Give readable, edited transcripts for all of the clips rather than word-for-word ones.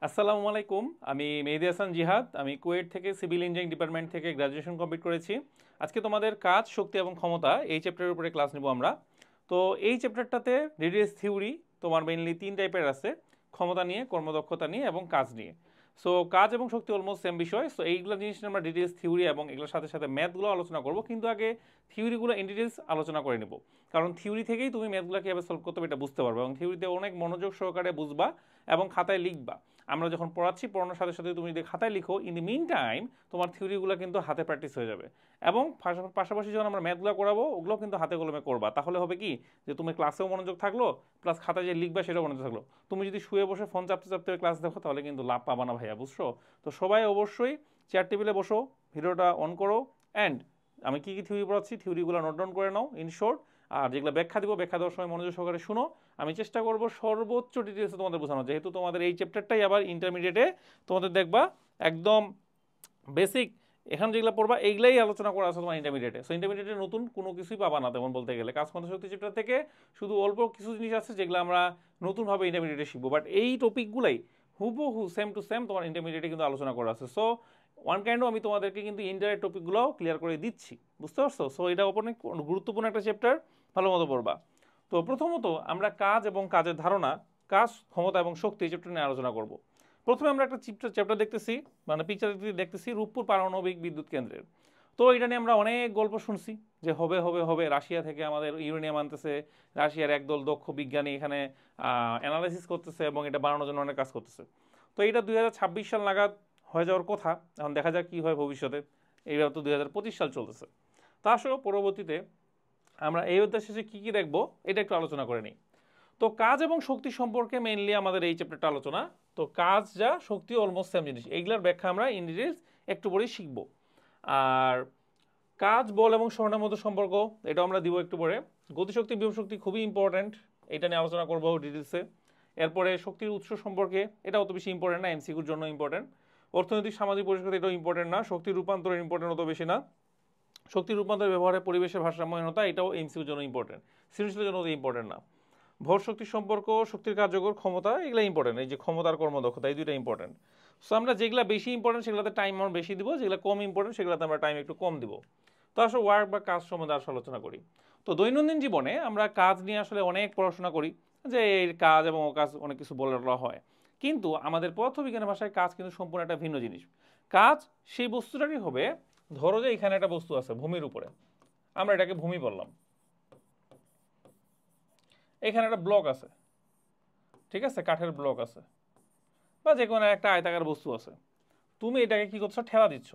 আসসালামু আলাইকুম। আমি মেহেদী হাসান জিহাদ। আমি কুয়েট থেকে সিভিল ইঞ্জিনিয়ারিং ডিপার্টমেন্ট থেকে গ্র্যাজুয়েশন কমপ্লিট করেছি। আজকে তোমাদের কাজ, শক্তি এবং ক্ষমতা এই চ্যাপ্টারের উপরে ক্লাস নেব আমরা। তো এই চ্যাপ্টারটাতে রিডিউস থিওরি তোমার মেইনলি তিন টাইপের আছে: ক্ষমতা নিয়ে, কর্মদক্ষতা নিয়ে এবং কাজ নিয়ে। সো কাজ এবং শক্তি অলমোস্ট সেম বিষয়। সো এইগুলো জিনিস নিয়ে আমরা ডিটেলস থিওরি এবং এগুলোর সাথে সাথে ম্যাথগুলো আলোচনা করব, কিন্তু আগে থিওরিগুলো ইন ডিটেলস আলোচনা করে নেব। কারণ থিওরি থেকেই তুমি ম্যাথগুলো কীভাবে সলভ করতে হবে এটা বুঝতে পারবে, এবং থিওরিতে অনেক মনোযোগ সহকারে বুঝবা এবং খাতায় লিখবা। আমরা যখন পড়াচ্ছি, পড়ানোর সাথে সাথে তুমি যদি খাতায় লিখো, ইন দি মিন টাইম তোমার থিওরিগুলো কিন্তু হাতে প্র্যাকটিস হয়ে যাবে। এবং পাশাপাশি যখন আমরা ম্যাথগুলো করাবো, ওগুলো কিন্তু হাতে কলমে করবা। তাহলে হবে কি, যে তুমি ক্লাসেও মনোযোগ থাকলো, প্লাস খাতায় যে লিখবা সেটাও মনোযোগ থাকলো। তুমি যদি শুয়ে বসে ফোন চাপতে চাপতে ক্লাস দেখো, তাহলে কিন্তু লাভ পাবা না ভাইয়া, বুঝছো? তো সবাই অবশ্যই চেয়ার টেবিলে বসো, ভিডিওটা অন করো, অ্যান্ড আমি কী কী থিওরি পড়াচ্ছি থিওরিগুলো নোট ডাউন করে নাও ইন শর্ট। আর যেগুলো ব্যাখ্যা দিব, ব্যাখ্যা দেওয়ার সময় মনোযোগ সহকারে শুনো। আমি চেষ্টা করব সর্বোচ্চ ডিটেলসে তোমাদের বোঝানো, যেহেতু তোমাদের এই চ্যাপ্টারটাই আবার ইন্টারমিডিয়েটে তোমাদের দেখবা একদম বেসিক। এখানে যেগুলো পড়বা এইগুলাই আলোচনা করা আছে তোমার ইন্টারমিডিয়েটে। সো ইন্টারমিডিয়েটে নতুন কোনো কিছুই পাবা না তেমন বলতে গেলে। কাজ ক্ষমতা শক্তি চ্যাপ্টার থেকে শুধু অল্প কিছু জিনিস আছে যেগুলো আমরা নতুনভাবে ইন্টারমিডিয়েটে শিখবো, বাট এই টপিকগুলাই হুবহু সেম টু সেম তোমার ইন্টারমিডিয়েটে কিন্তু আলোচনা করা আছে। সো ওয়ান কাইন্ডও আমি তোমাদেরকে কিন্তু ইন্টারের টপিকগুলোও ক্লিয়ার করে দিচ্ছি, বুঝতে পারছো? সো এটা অনেক গুরুত্বপূর্ণ একটা চ্যাপ্টার, ভালো মতো পড়বা। তো প্রথমত আমরা কাজ এবং কাজের ধারণা, কাজ, ক্ষমতা এবং শক্তি এই চ্যাপ্টার নিয়ে আলোচনা করব। প্রথমে আমরা একটা চ্যাপ্টার দেখতেছি, মানে পিকচার দেখতেছি রূপপুর পারমাণবিক বিদ্যুৎ কেন্দ্রের। তো এটা নিয়ে আমরা অনেক গল্প শুনছি যে হবে হবে হবে, রাশিয়া থেকে আমাদের ইউরেনিয়াম আনতেছে, রাশিয়ার একদল দক্ষ বিজ্ঞানী এখানে অ্যানালাইসিস করতেছে এবং এটা বানানোর জন্য অনেক কাজ করতেছে। তো এটা 2026 সাল নাগাদ হয়ে যাওয়ার কথা। এখন দেখা যাক কী হয় ভবিষ্যতে। এইবার তো 2025 সাল চলতেছে। তা আসলে পরবর্তীতে আমরা এই অধ্যায় শেষে কী কী দেখবো এটা একটু আলোচনা করে নিই। তো কাজ এবং শক্তি সম্পর্কে মেইনলি আমাদের এই চ্যাপ্টারটা আলোচনা। তো কাজ যা, শক্তি অলমোস্ট সেম জিনিস, এইগুলোর ব্যাখ্যা আমরা ইন ডিটেলস একটু পরেই শিখবো। আর কাজ, বল এবং স্মরণের মধ্যে সম্পর্ক, এটা আমরা দিব একটু পরে। গতিশক্তি, বিভব শক্তি খুবই ইম্পর্ট্যান্ট, এটা নিয়ে আলোচনা করবো ডিটেলসে। এরপরে শক্তির উৎস সম্পর্কে, এটা অত বেশি ইম্পর্টেন্ট না, এমসিকিউর জন্য ইম্পর্টেন্ট। অর্থনৈতিক সামাজিক পরিষ্কার, এটাও ইম্পর্টেন্ট না। শক্তির রূপান্তরের ইম্পর্টেন্ট অত বেশি না। শক্তির রূপান্তর ব্যবহারে পরিবেশের ভারসাম্যহীনতা, এটাও এমসিকিউর জন্য ইম্পর্টেন্ট, সৃজনশীলের জন্য অত ইম্পর্টেন্ট না। ভর শক্তির সম্পর্ক, শক্তির কার্যকর ক্ষমতা, এগুলো ইম্পর্টেন্ট। এই যে ক্ষমতার কর্মদক্ষতা, এই দুইটা ইম্পর্টেন্ট। সো আমরা যেগুলো বেশি ইম্পর্টেন্ট সেগুলোতে টাইম আমরা বেশি দিব, যেগুলো কম ইম্পর্টেন্ট সেগুলোতে আমরা টাইম একটু কম দিব। তো আসলে ওয়ার্ক বা কাজ সম্বন্ধে আসলে আলোচনা করি। তো দৈনন্দিন জীবনে আমরা কাজ নিয়ে আসলে অনেক পড়াশোনা করি, যে এই কাজ এবং অকাজ অনেক কিছু বলা হয়। কিন্তু আমাদের পদার্থবিজ্ঞানের ভাষায় কাজ কিন্তু সম্পূর্ণ একটা ভিন্ন জিনিস। কাজ সেই বস্তুটারই হবে, ধরো যে এখানে একটা বস্তু আছে ভূমির উপরে, আমরা এটাকে ভূমি বললাম। এখানে একটা ব্লক আছে, ঠিক আছে, কাঠের ব্লক আছে, বা যে কোনো একটা আয়তাকার বস্তু আছে। তুমি এটাকে কি করছো, ঠেলা দিচ্ছ।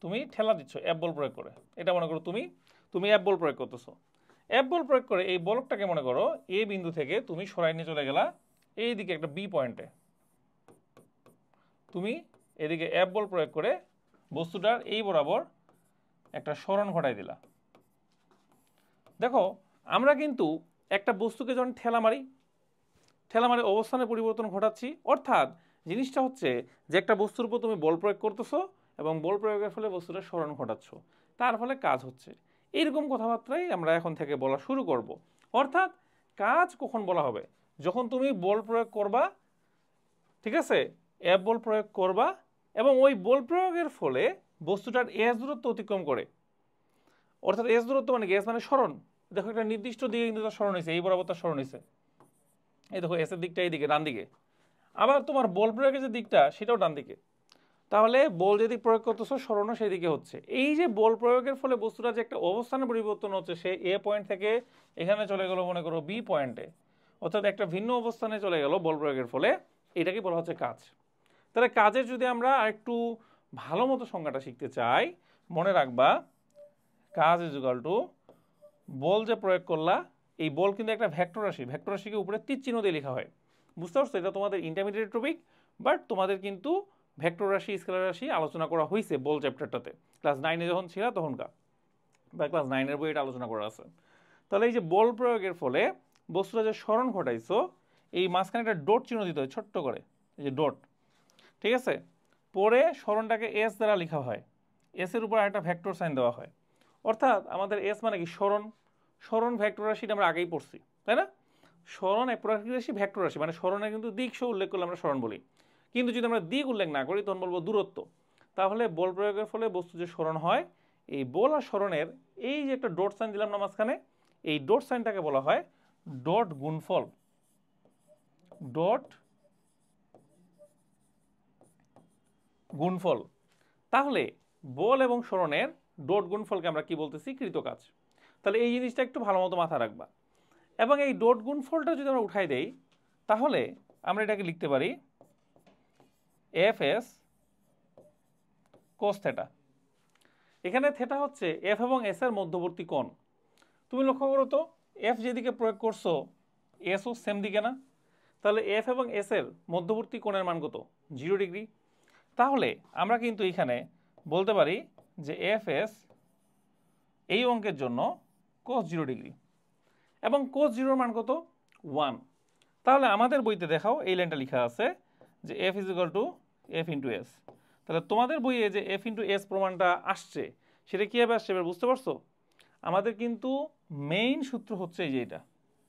তুমি ঠেলা দিচ্ছ অ্যাপ বল প্রয়োগ করে। এটা মনে করো তুমি তুমি অ্যাপ বল প্রয়োগ করতেছো। অ্যাপ বল প্রয়োগ করে এই বলকটাকে মনে করো এ বিন্দু থেকে তুমি সরাই নিয়ে চলে গেলা এইদিকে একটা বি পয়েন্টে। তুমি এদিকে অ্যাপ বল প্রয়োগ করে বস্তুটার এই বরাবর একটা সরণ ঘটাই দিলা। দেখো, আমরা কিন্তু একটা বস্তুকে যখন ঠেলা মারি, ঠেলা মারি অবস্থানের পরিবর্তন ঘটাচ্ছি। অর্থাৎ জিনিসটা হচ্ছে যে একটা বস্তুর উপর তুমি বল প্রয়োগ করতেছো এবং বল প্রয়োগের ফলে বস্তুটা সরণ ঘটাচ্ছ, তার ফলে কাজ হচ্ছে। এইরকম কথাবার্তাই আমরা এখন থেকে বলা শুরু করব। অর্থাৎ কাজ কখন বলা হবে, যখন তুমি বল প্রয়োগ করবা, ঠিক আছে, অ্যাপ বল প্রয়োগ করবা এবং ওই বল প্রয়োগের ফলে বস্তুটার এস দূরত্ব অতিক্রম করে। অর্থাৎ এস দূরত্ব মানে কি, এস মানে সরণ। দেখো একটা নির্দিষ্ট দিকে কিন্তু তার সরণ হয়েছে, এই বরাবর তার সরণ হয়েছে। এই দেখো এস এর দিকটা এইদিকে ডান দিকে, আবার তোমার বল প্রয়োগের যে দিকটা সেটাও ডান দিকে। তাহলে বল যেদিকে প্রয়োগ করতেছো সরণও সেই দিকে হচ্ছে। এই যে বল প্রয়োগের ফলে বস্তুটা যে একটা অবস্থানের পরিবর্তন হচ্ছে, সে এ পয়েন্ট থেকে এখানে চলে গেল মনে করো বি পয়েন্টে, অর্থাৎ একটা ভিন্ন অবস্থানে চলে গেল বল প্রয়োগের ফলে, এটাকে বলা হচ্ছে কাজ। তাহলে কাজের যদি আমরা আরেকটু ভালো মতো সংজ্ঞাটা শিখতে চাই, মনে রাখবা কাজ ইজ ইকুয়াল টু বল যে প্রয়োগ করলা, এই বল কিন্তু একটা ভেক্টর রাশি, ভেক্টর রাশিকে উপরে তীর চিহ্ন দিয়ে লেখা হয়। বুঝতে পারছো? এটা তোমাদের ইন্টারমিডিয়েট টপিক, বাট তোমাদের কিন্তু ভেক্টর রাশি, স্কেলার রাশি আলোচনা করা হয়েছে বল চ্যাপ্টারটাতে, ক্লাস 9-এ যখন ছিল তখনকার, বা ক্লাস 9-এর বই এটা আলোচনা করা আছে। তাহলে এই যে বল প্রয়োগের ফলে বস্তুটা যে সরণ ঘটাইছো, এই মাঝখানে একটা ডট চিহ্ন দিতে হয় ছোট্ট করে, এই যে ডট, ঠিক আছে। পরে সরণটাকে এস দ্বারা লেখা হয়, এস এর উপর একটা ভেক্টর সাইন দেওয়া হয়। অর্থাৎ আমাদের এস মানে কি, সরণ। সরণ ভেক্টর রাশিটা আমরা আগেই পড়ছি, তাই না? সরণ এক প্রকার রাশি, ভেক্টর রাশি, মানে সরণের কিন্তু দিক সহ উল্লেখ করলে আমরা সরণ বলি। কিন্তু যদি আমরা দিক উল্লেখ না করি তখন বলবো দূরত্ব। তাহলে বল প্রয়োগের ফলে বস্তু যে সরণ হয়, এই বল আর সরণের এই যে একটা ডট সাইন দিলাম না মাঝখানে, এই ডট সাইনটাকে বলা হয় ডট গুণফল। ডট গুণফল। তাহলে বল এবং সরণের ডট গুণফলকে আমরা কি বলতেছি? কৃতকাজ। তাহলে এই জিনিসটা একটু ভালো মতো মাথায় রাখবা। এবং এই ডট গুণফলটা যদি আমরা উঠাই দেই তাহলে আমরা এটাকে লিখতে পারি এফ এস কোস থেটা। এখানে থেটা হচ্ছে এফ এবং এস এর মধ্যবর্তী কোণ। তুমি লক্ষ্য করো তো, এফ যেদিকে প্রয়োগ করছো এসও সেম দিকে না? তাহলে এফ এবং এস এর মধ্যবর্তী কোণের মান কত? 0 ডিগ্রি। তাহলে আমরা কিন্তু এখানে বলতে পারি যে এফ এস এই অঙ্কের জন্য কোস 0 ডিগ্রি এবং কোস 0 মান কত? 1। তাহলে আমাদের বইতে দেখাও এই লাইনটা লেখা আছে যে F is equal to F into S. তাহলে তোমাদের বইয়ে যে এফ ইন্টু এস প্রমাণটা আসছে সেটা কীভাবে আসছে এবার বুঝতে পারছো? আমাদের কিন্তু মেইন সূত্র হচ্ছে এই যে এটা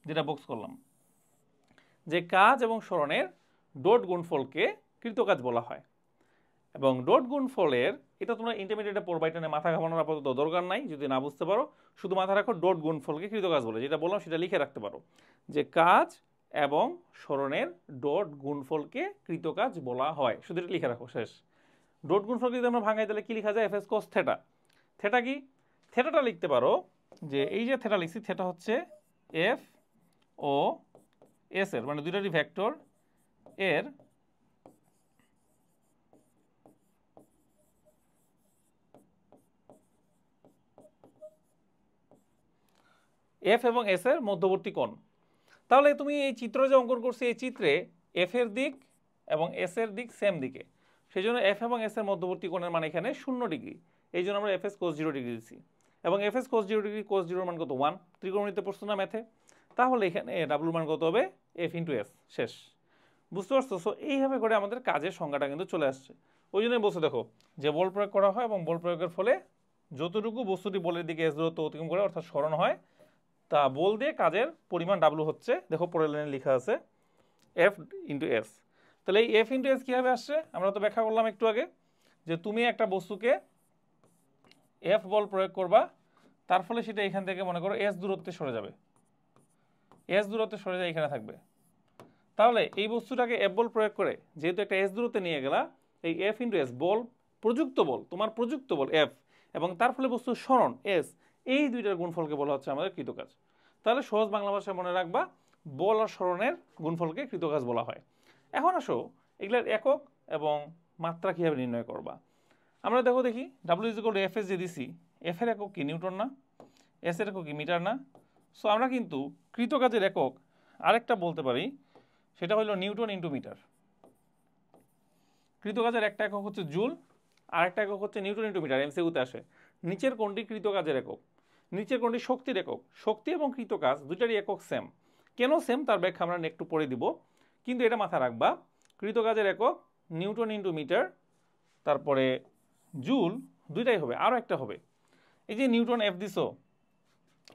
যেটা বক্স করলাম, যে কাজ এবং সরণের ডট গুণফলকে কৃতকাজ বলা হয়। এবং ডট গুণফলের এটা তোমরা ইন্টারমিডিয়েটে পড়বা, এটা নিয়ে মাথা ঘামানোর আপাতত দরকার নাই। যদি না বুঝতে পারো শুধু মাথা রাখো ডট গুণফলকে কৃতকাজ বলে, যেটা বললাম সেটা লিখে রাখতে পারো যে কাজ এবং সরণের ডট গুণফলকে কৃতকাজ বলা হয়। শুধু এটা লিখে রাখো, শেষ। ডট গুণফলকে যদি আমরা ভাঙাই তাহলে কি লেখা যায়? F S cos theta. Theta কি? থেটাটা লিখতে পারো যে এই যে থেটা লিখছি, থেটা হচ্ছে এফ ও এস এর, মানে দুইটারই ভেক্টর এর এফ এবং এস এর মধ্যবর্তী কোণ। তাহলে তুমি এই চিত্র যে অঙ্কন করছো, এই চিত্রে এফ এর দিক এবং এস এর দিক সেম দিকে, সেই জন্য এফ এবং এস এর মধ্যবর্তী কোণের মান এখানে 0 ডিগ্রি। এই জন্য আমরা এফ এস কোস 0 ডিগ্রি দিচ্ছি। এবং F S cos 0 degree, cos 0 মান কত? 1। ত্রিকোণমিতিতে পড়ছো না ম্যাথে? তাহলে এখানে ডাব্লুর মান কত হবে? F into S. শেষ। বুঝতে পারছো? সো এইভাবে করে আমাদের কাজের সংজ্ঞাটা কিন্তু চলে আসছে। ওই জন্যই বলছো দেখো যে বল প্রয়োগ করা হয় এবং বল প্রয়োগের ফলে যতটুকু বস্তুটি বলের দিকে এস দূরত্ব অতিক্রম করে অর্থাৎ সরণ হয়, তা বল দিয়ে কাজের পরিমাণ ডাব্লু হচ্ছে, দেখো পরের লাইনে লেখা আছে এফ ইন্টু এস। তাহলে এই এফ ইন্টু এস কীভাবে আসছে আমরা তো ব্যাখ্যা করলাম একটু আগে, যে তুমি একটা বস্তুকে এফ বল প্রয়োগ করবা, তার ফলে সেটা এখান থেকে মনে করো এস দূরত্বে সরে যাবে, এস দূরত্বে সরে যায় এখানে থাকবে। তাহলে এই বস্তুটাকে এফ বল প্রয়োগ করে যেহেতু একটা এস দূরত্বে নিয়ে গেলা, এই এফ ইন্টু এস বল, প্রযুক্ত বল, তোমার প্রযুক্ত বল এফ, এবং তার ফলে বস্তুর সরণ এস, এই দুইটার গুণফলকে বলা হচ্ছে আমাদের কৃতকাজ। তাহলে সহজ বাংলা ভাষায় মনে রাখবা বল আর সরণের গুণফলকে কৃতকাজ বলা হয়। এখন আসো এগুলার একক এবং মাত্রা কীভাবে নির্ণয় করবা। আমরা দেখি W is equal to F S যে দিছি, এফ এর একক কি? নিউটন না? এস এর একক কি? মিটার না? সো আমরা কিন্তু কৃতকাজের একক আরেকটা বলতে পারি, সেটা হলো নিউটন ইন্টু মিটার। কৃতকাজের একটা একক হচ্ছে জুল, আর একটা একক হচ্ছে নিউটন ইন্টু মিটার। এমসিকিউতে আসে। নিচের কোনটি কৃতকাজের একক? নিচের কোনটি শক্তির একক? শক্তি এবং কৃতকাজ দুইটারই একক সেম। কেন সেম তার ব্যাখ্যা আমরা একটু পরে দিব, কিন্তু এটা মাথায় রাখবা কৃতকাজের একক নিউটন ইন্টু মিটার, তারপরে জুল, দুইটাই হবে। আরও একটা হবে, এই যে নিউটন এফ দিছো,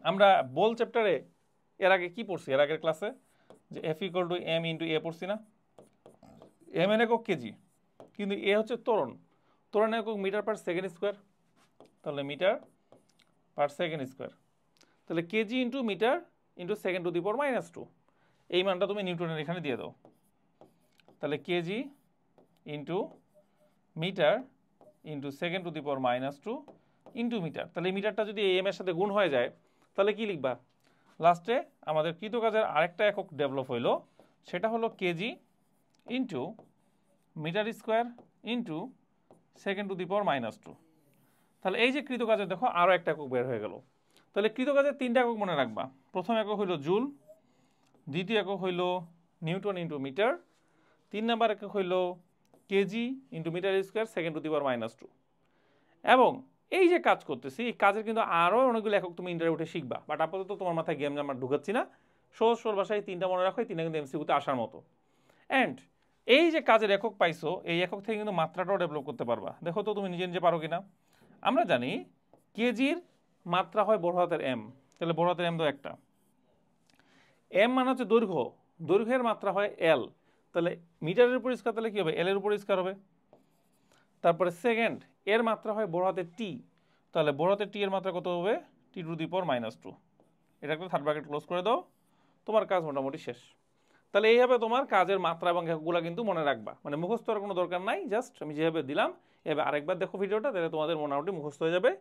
আমরা বল চ্যাপ্টারে এর আগে কি পড়ছি? এর আগের ক্লাসে যে F equal to M into A পড়ছি না? এম এর একক কেজি, কিন্তু এ হচ্ছে ত্বরণ, ত্বরণের একক মিটার পার সেকেন্ড স্কোয়ার। তাহলে মিটার পার সেকেন্ড স্কোয়ার, তাহলে kg into metre into second to the power -2, এই মানটা তুমি নিউটনের এখানে দিয়ে দাও। তাহলে kg into metre into second to the power -2 into metre. তাহলে এই মিটারটা যদি এম এর সাথে গুণ হয়ে যায় তাহলে কি লিখবা? লাস্টে আমাদের কৃতকাজের আরেকটা একক ডেভেলপ হইলো, সেটা হলো kg into metre square into second to the power -2। তাহলে এই যে কৃতকাজের দেখো আরও একটা একক বের হয়ে গেল। তাহলে কৃতকাজের তিনটা একক মনে রাখবা। প্রথম একক হইল জুল, দ্বিতীয় একক হইল নিউটন ইন্টু মিটার, 3 নাম্বার একক হইল kg into metre square second to the power -2। এবং এই যে কাজ করতেছি, এই কাজের কিন্তু আরও অনেকগুলো একক তুমি ইন্টারভিউতে শিখবা, বাট আপাতত তোমার মাথায় গেম জামার ঢুকাচ্ছি না। সহজ সরল ভাষায় তিনটা মনে রাখো, এই তিনটা কিন্তু এমসিকিউতে আসার মতো। অ্যান্ড এই যে কাজের একক পাইছো, এই একক থেকে কিন্তু মাত্রাটাও ডেভেলপ করতে পারবা। দেখো তো তুমি নিজে নিজে পারো কিনা। আমরা জানি কেজির মাত্রা হয় বড় হাতের এম, তাহলে বড় হাতের এম তো একটা, এম মানে হচ্ছে দৈর্ঘ্য, দৈর্ঘ্যের মাত্রা হয় এল, তাহলে মিটারের উপর স্কয়ার তাহলে কি হবে, এল এর উপর স্কয়ার হবে। তারপরে সেকেন্ড, এর মাত্রা হয় বড় হাতের টি, তাহলে বড় হাতের টি এর মাত্রা কত হবে, টি টু দি পাওয়ার -2। এটা একটা থার্ড ব্র্যাকেট ক্লোজ করে দাও, তোমার কাজ মোটামুটি শেষ। তাহলে এইভাবে তোমার কাজের মাত্রা এবং এককগুলো কিন্তু মনে রাখবা, মানে মুখস্থ করার কোনো দরকার নাই, জাস্ট আমি যেভাবে দিলাম এভাবে আরেকবার দেখো ভিডিওটা, তাহলে তোমাদের মোটামুটি মুখস্থ হয়ে যাবে।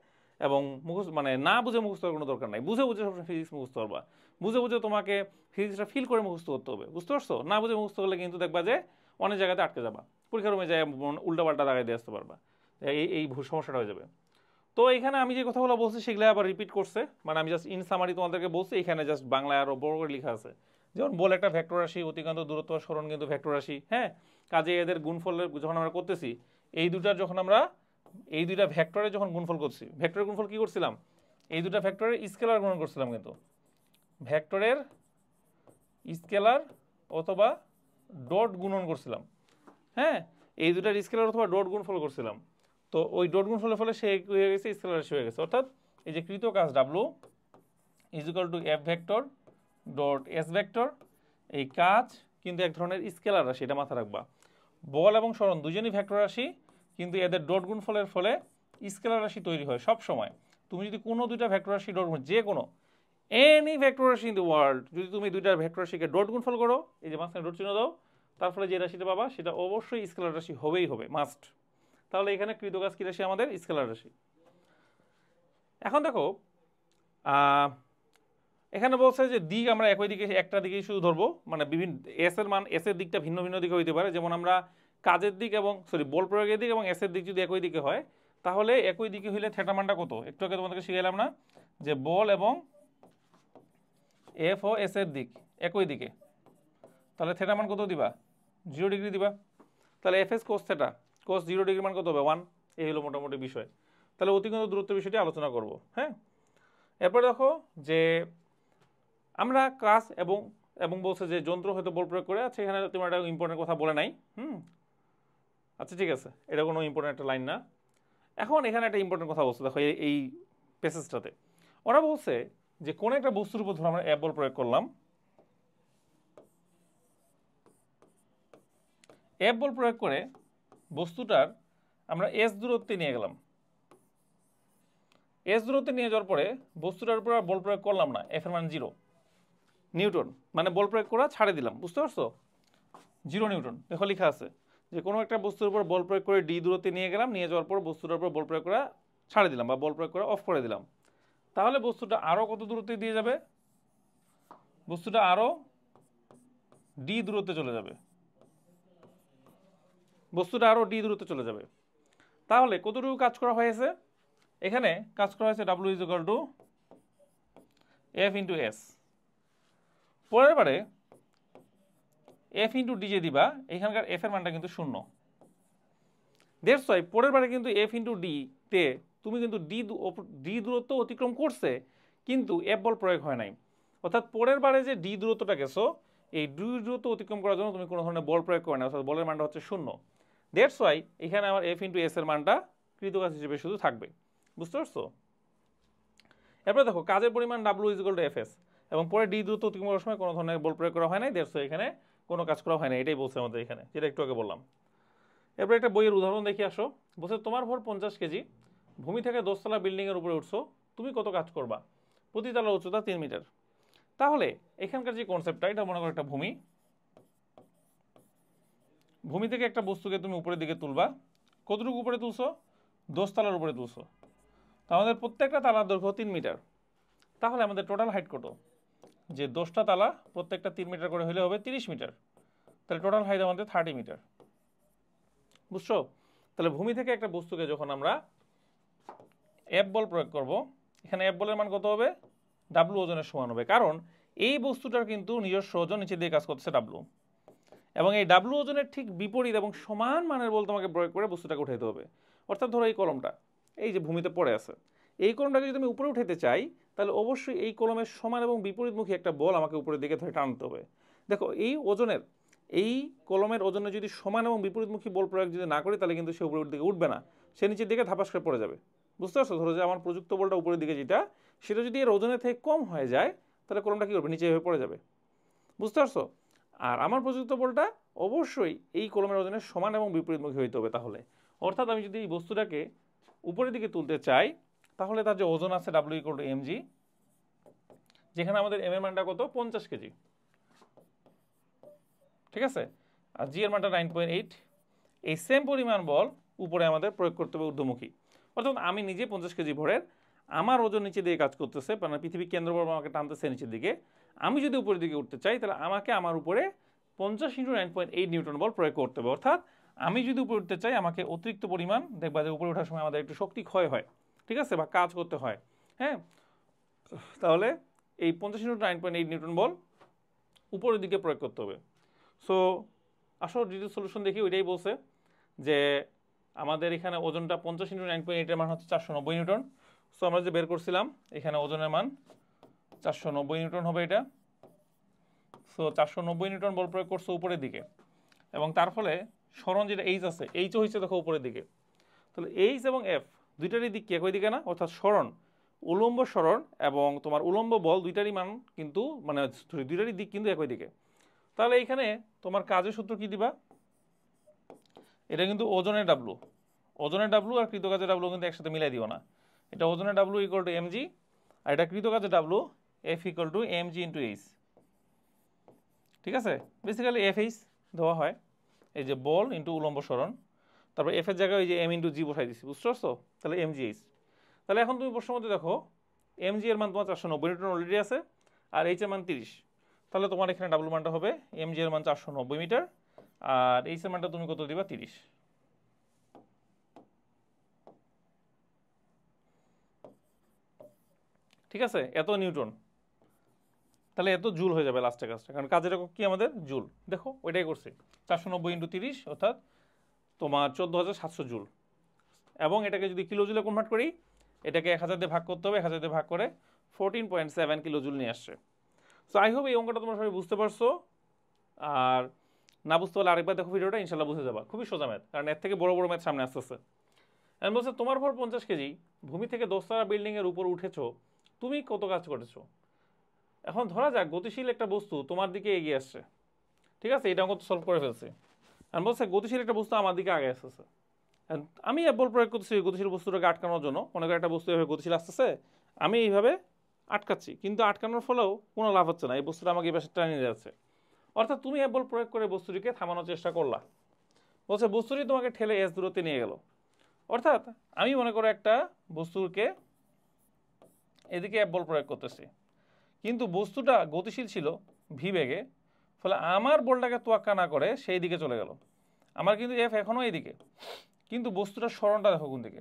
এবং মুখস্থ মানে না বুঝে মুখস্থ করার কোনো দরকার নাই, বুঝে বুঝে সবসময় ফিজিক্স মুখস্থ করবা, বুঝে বুঝে তোমাকে ফিজিক্সটা ফিল করে মুখস্থ করতে হবে, বুঝতে পারছো? না বুঝে মুখস্থ করলে কিন্তু দেখবা যে অনেক জায়গাতে আটকে যাবা, পরীক্ষার রুমে যায় উল্টাপাল্টা দাগায় দিয়ে আসতে পারবা, এই সমস্যাটা হয়ে যাবে। তো এখানে আমি যে কথাগুলো বলছি সেগুলো আবার রিপিট করছে, মানে আমি জাস্ট ইন সামারি তোমাদেরকে বলছি, এখানে জাস্ট বাংলায় আরও বড় করে লেখা আছে। যেমন বল একটা ভেক্টর রাশি, অতিক্রান্ত দূরত্ব সরণ কিন্তু ভেক্টর রাশি, হ্যাঁ, কাজে এদের গুণফলের যখন আমরা করতেছি, এই দুইটা ভেক্টরের যখন গুণফল করছি, ভেক্টরের গুণফল কি করছিলাম, এই দুটা ভেক্টরের স্কেলার গুণন করছিলাম, কিন্তু ভেক্টরের স্কেলার অথবা ডট গুণন করছিলাম, হ্যাঁ, এই দুটার স্কেলার অথবা ডট গুণফল করছিলাম। তো ওই ডট গুণফলের ফলে সে হয়ে গেছে স্কেলার রাশি হয়ে গেছে, অর্থাৎ এই যে কৃত কাজ W is equal to F vector dot S vector, এই কাজ কিন্তু এক ধরনের স্কেলার রাশি, এটা মাথা রাখবা। বল এবং সরণ দুজনই ভেক্টর রাশি, কিন্তু এদের ডট গুণফলের ফলে স্কেলার রাশি তৈরি হয় সব সময়। তুমি যদি কোনো দুইটা ভেক্টর রাশি ডট যে কোনো এনি ভেক্টর রাশি ইন দ্য ওয়ার্ল্ড, যদি তুমি দুইটা ভেক্টর রাশিকে ডট গুণফল করো, এই যে মাঝখানে ডট চিহ্ন দাও, তার ফলে যে রাশিটা পাবা সেটা অবশ্যই স্কেলার রাশি হবেই হবে, মাস্ট। তাহলে এখানে কৃতকাজ কি রাশি, আমাদের স্কেলার রাশি। এখন দেখো এখানে বলছে যে দিক আমরা একই দিকে একটা দিকেই শুধু ধরবো, মানে বিভিন্ন এস এর মান, এস এর দিকটা ভিন্ন ভিন্ন দিকে হইতে পারে, যেমন আমরা কাজের দিক এবং বল প্রয়োগের দিক এবং এস এর দিক যদি একই দিকে হয়, তাহলে একই দিকে হইলে থিটা মানটা কত, একটু আগে তোমাদেরকে শিখাইলাম না যে বল এবং এফ ও এস এর দিক একই দিকে, তাহলে থিটা মান কত দিবা, 0 ডিগ্রি দিবা। তাহলে F S cos theta, cos 0 degree মান কত হবে, 1। এই হলো মোটামুটি বিষয়। তাহলে অতিক্রান্ত দূরত্ব বিষয়টি আলোচনা করব, হ্যাঁ। এরপর দেখো যে আমরা কাজ এবং বলছে যে যন্ত্র হয়তো বল প্রয়োগ করে, আচ্ছা এখানে তোমার একটা ইম্পর্টেন্ট কথা বলে নাই, আচ্ছা ঠিক আছে, এটা কোনো ইম্পর্টেন্ট একটা লাইন না। এখন এখানে একটা ইম্পর্টেন্ট কথা বলছে, দেখো এই প্যাসেজটাতে ওরা বলছে যে কোন একটা বস্তুর উপর ধরো আমরা এফ বল প্রয়োগ করলাম, এফ বল প্রয়োগ করে বস্তুটার আমরা এস দূরত্বে নিয়ে গেলাম, এস দূরত্বে নিয়ে যাওয়ার পরে বস্তুটার উপর বল প্রয়োগ করলাম না, এফ এর মান 0 নিউটন, মানে বল প্রয়োগ করা ছাড়ে দিলাম, বুঝতে পারছো, 0 নিউটন। দেখো লেখা আছে যে কোনো একটা বস্তুর উপর বল প্রয়োগ করে ডি দূরত্বে নিয়ে গেলাম, নিয়ে যাওয়ার পর বস্তুটার উপর বল প্রয়োগ করা ছাড়ে দিলাম বা বল প্রয়োগ করা অফ করে দিলাম, তাহলে বস্তুটা আরও কত দূরত্বে দিয়ে যাবে, বস্তুটা আরও ডি দূরত্বে চলে যাবে, বস্তুটা আরও ডি দূরত্বে চলে যাবে। তাহলে কতটুকু কাজ করা হয়েছে, এখানে কাজ করা হয়েছে W is equal to F into S. পরের বারে এফ ইন্টু ডি যে দিবা, এখানকার এফ এর মানটা কিন্তু 0। দ্যাটস ওয়াই পরের বারে কিন্তু এফ ইন্টু ডি তে তুমি কিন্তু ডি দূরত্ব অতিক্রম করছে, কিন্তু এফ বল প্রয়োগ হয় নাই, অর্থাৎ পরের বারে যে ডি দূরত্বটা গেছো, এই ডি দূরত্ব অতিক্রম করার জন্য তুমি কোনো ধরনের বল প্রয়োগ করো না, অর্থাৎ বলের মানটা হচ্ছে 0। দ্যাটস ওয়াই এখানে আমার এফ ইন্টু এস এর মানটা কৃতকাজ হিসেবে শুধু থাকবে, বুঝতে পারছো? এরপরে দেখো কাজের পরিমাণ W is equal to F S, এবং পরে ডি দূরত্ব অতিক্রম করার সময় কোনো ধরনের বল প্রয়োগ করা হয় নাই, দ্যাটস ওয়াই এখানে কোনো কাজ করা হয় না, এটাই বলছে আমাদের এখানে, যেটা একটু আগে বললাম। এরপরে একটা বইয়ের উদাহরণ দেখি আসো। বলছে তোমার ভর 50 কেজি, ভূমি থেকে 10তলা বিল্ডিংয়ের উপরে উঠছো, তুমি কত কাজ করবা, প্রতি তলার উচ্চতা 3 মিটার। তাহলে এখানকার যে কনসেপ্টটা, এটা মনে করো একটা ভূমি থেকে একটা বস্তুকে তুমি উপরের দিকে তুলবা, কতটুকু উপরে তুলছো, 10 তলার উপরে তুলছো, তা আমাদের প্রত্যেকটা তালার দৈর্ঘ্য 3 মিটার। তাহলে আমাদের টোটাল হাইট কত, যে 10টা তালা প্রত্যেকটা 3 মিটার করে হলে হবে 30 মিটার, তাহলে টোটাল হাইট আমাদের 30 মিটার, বুঝছো? তাহলে ভূমি থেকে একটা বস্তুকে যখন আমরা এফ বল প্রয়োগ করব, এখানে এফ বলের মান কত হবে, ডাব্লু ওজনের সমান হবে, কারণ এই বস্তুটার কিন্তু নিজস্ব ওজন নিচে দিয়ে কাজ করতেছে ডাব্লু, এবং এই ডাব্লু ওজনের ঠিক বিপরীত এবং সমান মানের বল তোমাকে প্রয়োগ করে বস্তুটাকে উঠাইতে হবে। অর্থাৎ ধরো এই কলমটা এই যে ভূমিতে পড়ে আছে, এই কলমটাকে যদি আমি উপরে উঠাইতে চাই, তাহলে অবশ্যই এই কলমের সমান এবং বিপরীতমুখী একটা বল আমাকে উপরের দিকে ধরে টানতে হবে। দেখো এই কলমের ওজনে যদি সমান এবং বিপরীতমুখী বল প্রয়োগ যদি না করি, তাহলে কিন্তু সে উপরের দিকে উঠবে না, সে নিচের দিকে ধাপাস করে পড়ে যাবে, বুঝতে পারছো? ধরো যে আমার প্রযুক্ত বলটা উপরের দিকে যেটা, সেটা যদি এর ওজনের থেকে কম হয়ে যায়, তাহলে কলমটা কী করবে, নিচে হয়ে পড়ে যাবে। বুঝতে পারছো? আর আমার প্রযুক্ত বলটা অবশ্যই এই কলমের ওজনের সমান এবং বিপরীতমুখী হইতে হবে। তাহলে অর্থাৎ আমি যদি এই বস্তুটাকে উপরের দিকে তুলতে চাই, তাহলে তার যে ওজন আছে ডাব্লিউ ইকুয়াল টু mg, যেখানে আমাদের m এর মানটা কত 50 কেজি, ঠিক আছে, আর জি এর মানটা 9.8। এই সেম পরিমাণ বল উপরে আমাদের প্রয়োগ করতে হবে ঊর্ধ্বমুখী। অর্থাৎ আমি নিজে 50 কেজি ভরের, আমার ওজন নিচে দিয়ে কাজ করতেছে, মানে পৃথিবীর কেন্দ্রবর্গ আমাকে টানতেছে নিচের দিকে। আমি যদি উপরের দিকে উঠতে চাই, তাহলে আমাকে আমার উপরে 50 × 9.8 নিউটন বল প্রয়োগ করতে হবে। অর্থাৎ আমি যদি উপরে উঠতে চাই, আমাকে অতিরিক্ত পরিমাণ, দেখবা যে উপরে ওঠার সময় আমাদের একটু শক্তি ক্ষয় হয়, ঠিক আছে, বা কাজ করতে হয়, হ্যাঁ। তাহলে এই 50 × 9.8 নিউটন বল উপরের দিকে প্রয়োগ করতে হবে। সো আসল ডিটেল সলিউশন দেখি, ওইটাই বলছে যে আমাদের এখানে ওজনটা 50 × 9.8 এর মান হচ্ছে 490 নিউটন। সো আমরা যে বের করছিলাম, এখানে ওজনের মান 490 নিউটন হবে এটা। সো 490 নিউটন বল প্রয়োগ করছে উপরের দিকে, এবং তার ফলে সরণ যেটা এইচ আছে, এইচও হচ্ছে দেখো উপরের দিকে। তাহলে এইচ এবং এফ দুইটারই দিক কি একই দিকে না? অর্থাৎ সরণ, উলম্ব সরণ এবং তোমার উলম্ব বল দুইটারই মান কিন্তু, মানে দুইটারই দিক কিন্তু একই দিকে। তাহলে এইখানে তোমার কাজের সূত্র কি দিবা? এটা কিন্তু ওজনের ডাব্লু, ওজনের ডাব্লু আর কৃতকাজের ডাব্লু কিন্তু একসাথে মিলাই দিও না। এটা ওজনের ডাব্লু ইকুয়াল টু mg, আর এটা কৃতকাজের W F equal to mg into H, ঠিক আছে। বেসিক্যালি এফ এইচ দেওয়া হয়, এই যে বল ইন্টু উলম্ব সরণ, তারপর এফ এর জায়গায় ওই যে এম ইন্টু জি বসাই দিচ্ছি, বুঝতে পারছো? তাহলে mg এইচ। তাহলে এখন তুমি প্রশ্নের মধ্যে দেখো mg এর মান তোমার 490 নিউটন অলরেডি আছে, আর এইচ এর মান 30। তাহলে তোমার এখানে ডাব্লু মানটা হবে mg এর মান 490 মিটার, আর এইচ এর মানটা তুমি কত দিবা? 30। ঠিক আছে, এত নিউটন, তাহলে এত জুল হয়ে যাবে লাস্টে কাজটা, কারণ কাজের একক কি আমাদের? জুল। দেখো ওইটাই করছি, 490 × 30 অর্থাৎ তোমার 14,700 জুল। এবং এটাকে যদি কিলো জুলে কনভার্ট করি, এটাকে 1000 দিয়ে ভাগ করতে হবে, 1000 দিয়ে ভাগ করে 14.7 কিলো জুল নিয়ে আসছে। সো আই হোপ এই অঙ্কটা তোমরা সবাই বুঝতে পারছো। আর না বুঝতে পারলে আরেকবার দেখো ভিডিওটা, ইনশাল্লাহ বুঝে যাবা। খুবই সোজা ম্যাথ, কারণ এর থেকে বড় বড় ম্যাথ সামনে আসতেছে। এখন বলছে তোমার ভর 50 কেজি, ভূমি থেকে 10তলা বিল্ডিংয়ের উপর উঠেছো, তুমি কত কাজ করেছো? এখন ধরা যাক গতিশীল একটা বস্তু তোমার দিকে এগিয়ে আসছে, ঠিক আছে, এটা অঙ্ক সলভ করে ফেলছে। এখন বলছে গতিশীল একটা বস্তু আমার দিকে আগে আসতেছে, আমি বল প্রয়োগ করতেছি ওই গতিশীল বস্তুটাকে আটকানোর জন্য। মনে করি একটা বস্তু এভাবে গতিশীল আসতেছে, আমি এইভাবে আটকাচ্ছি, কিন্তু আটকানোর ফলেও কোনো লাভ হচ্ছে না, এই বস্তুটা আমাকে এই পাশে টানিয়ে নিয়ে যাচ্ছে। অর্থাৎ তুমি বল প্রয়োগ করে বস্তুটিকে থামানোর চেষ্টা করলা। বলছে বস্তুটি তোমাকে ঠেলে এস দূরত্বে নিয়ে গেল। অর্থাৎ আমি মনে করো একটা বস্তুকে এদিকে বল প্রয়োগ করতেছি, কিন্তু বস্তুটা গতিশীল ছিল ভি বেগে, ফলে আমার বলটাকে তোয়াক্কা না করে সেই দিকে চলে গেল। আমার কিন্তু এফ এখনও এইদিকে, কিন্তু বস্তুটার সরণটা দেখো কোন দিকে?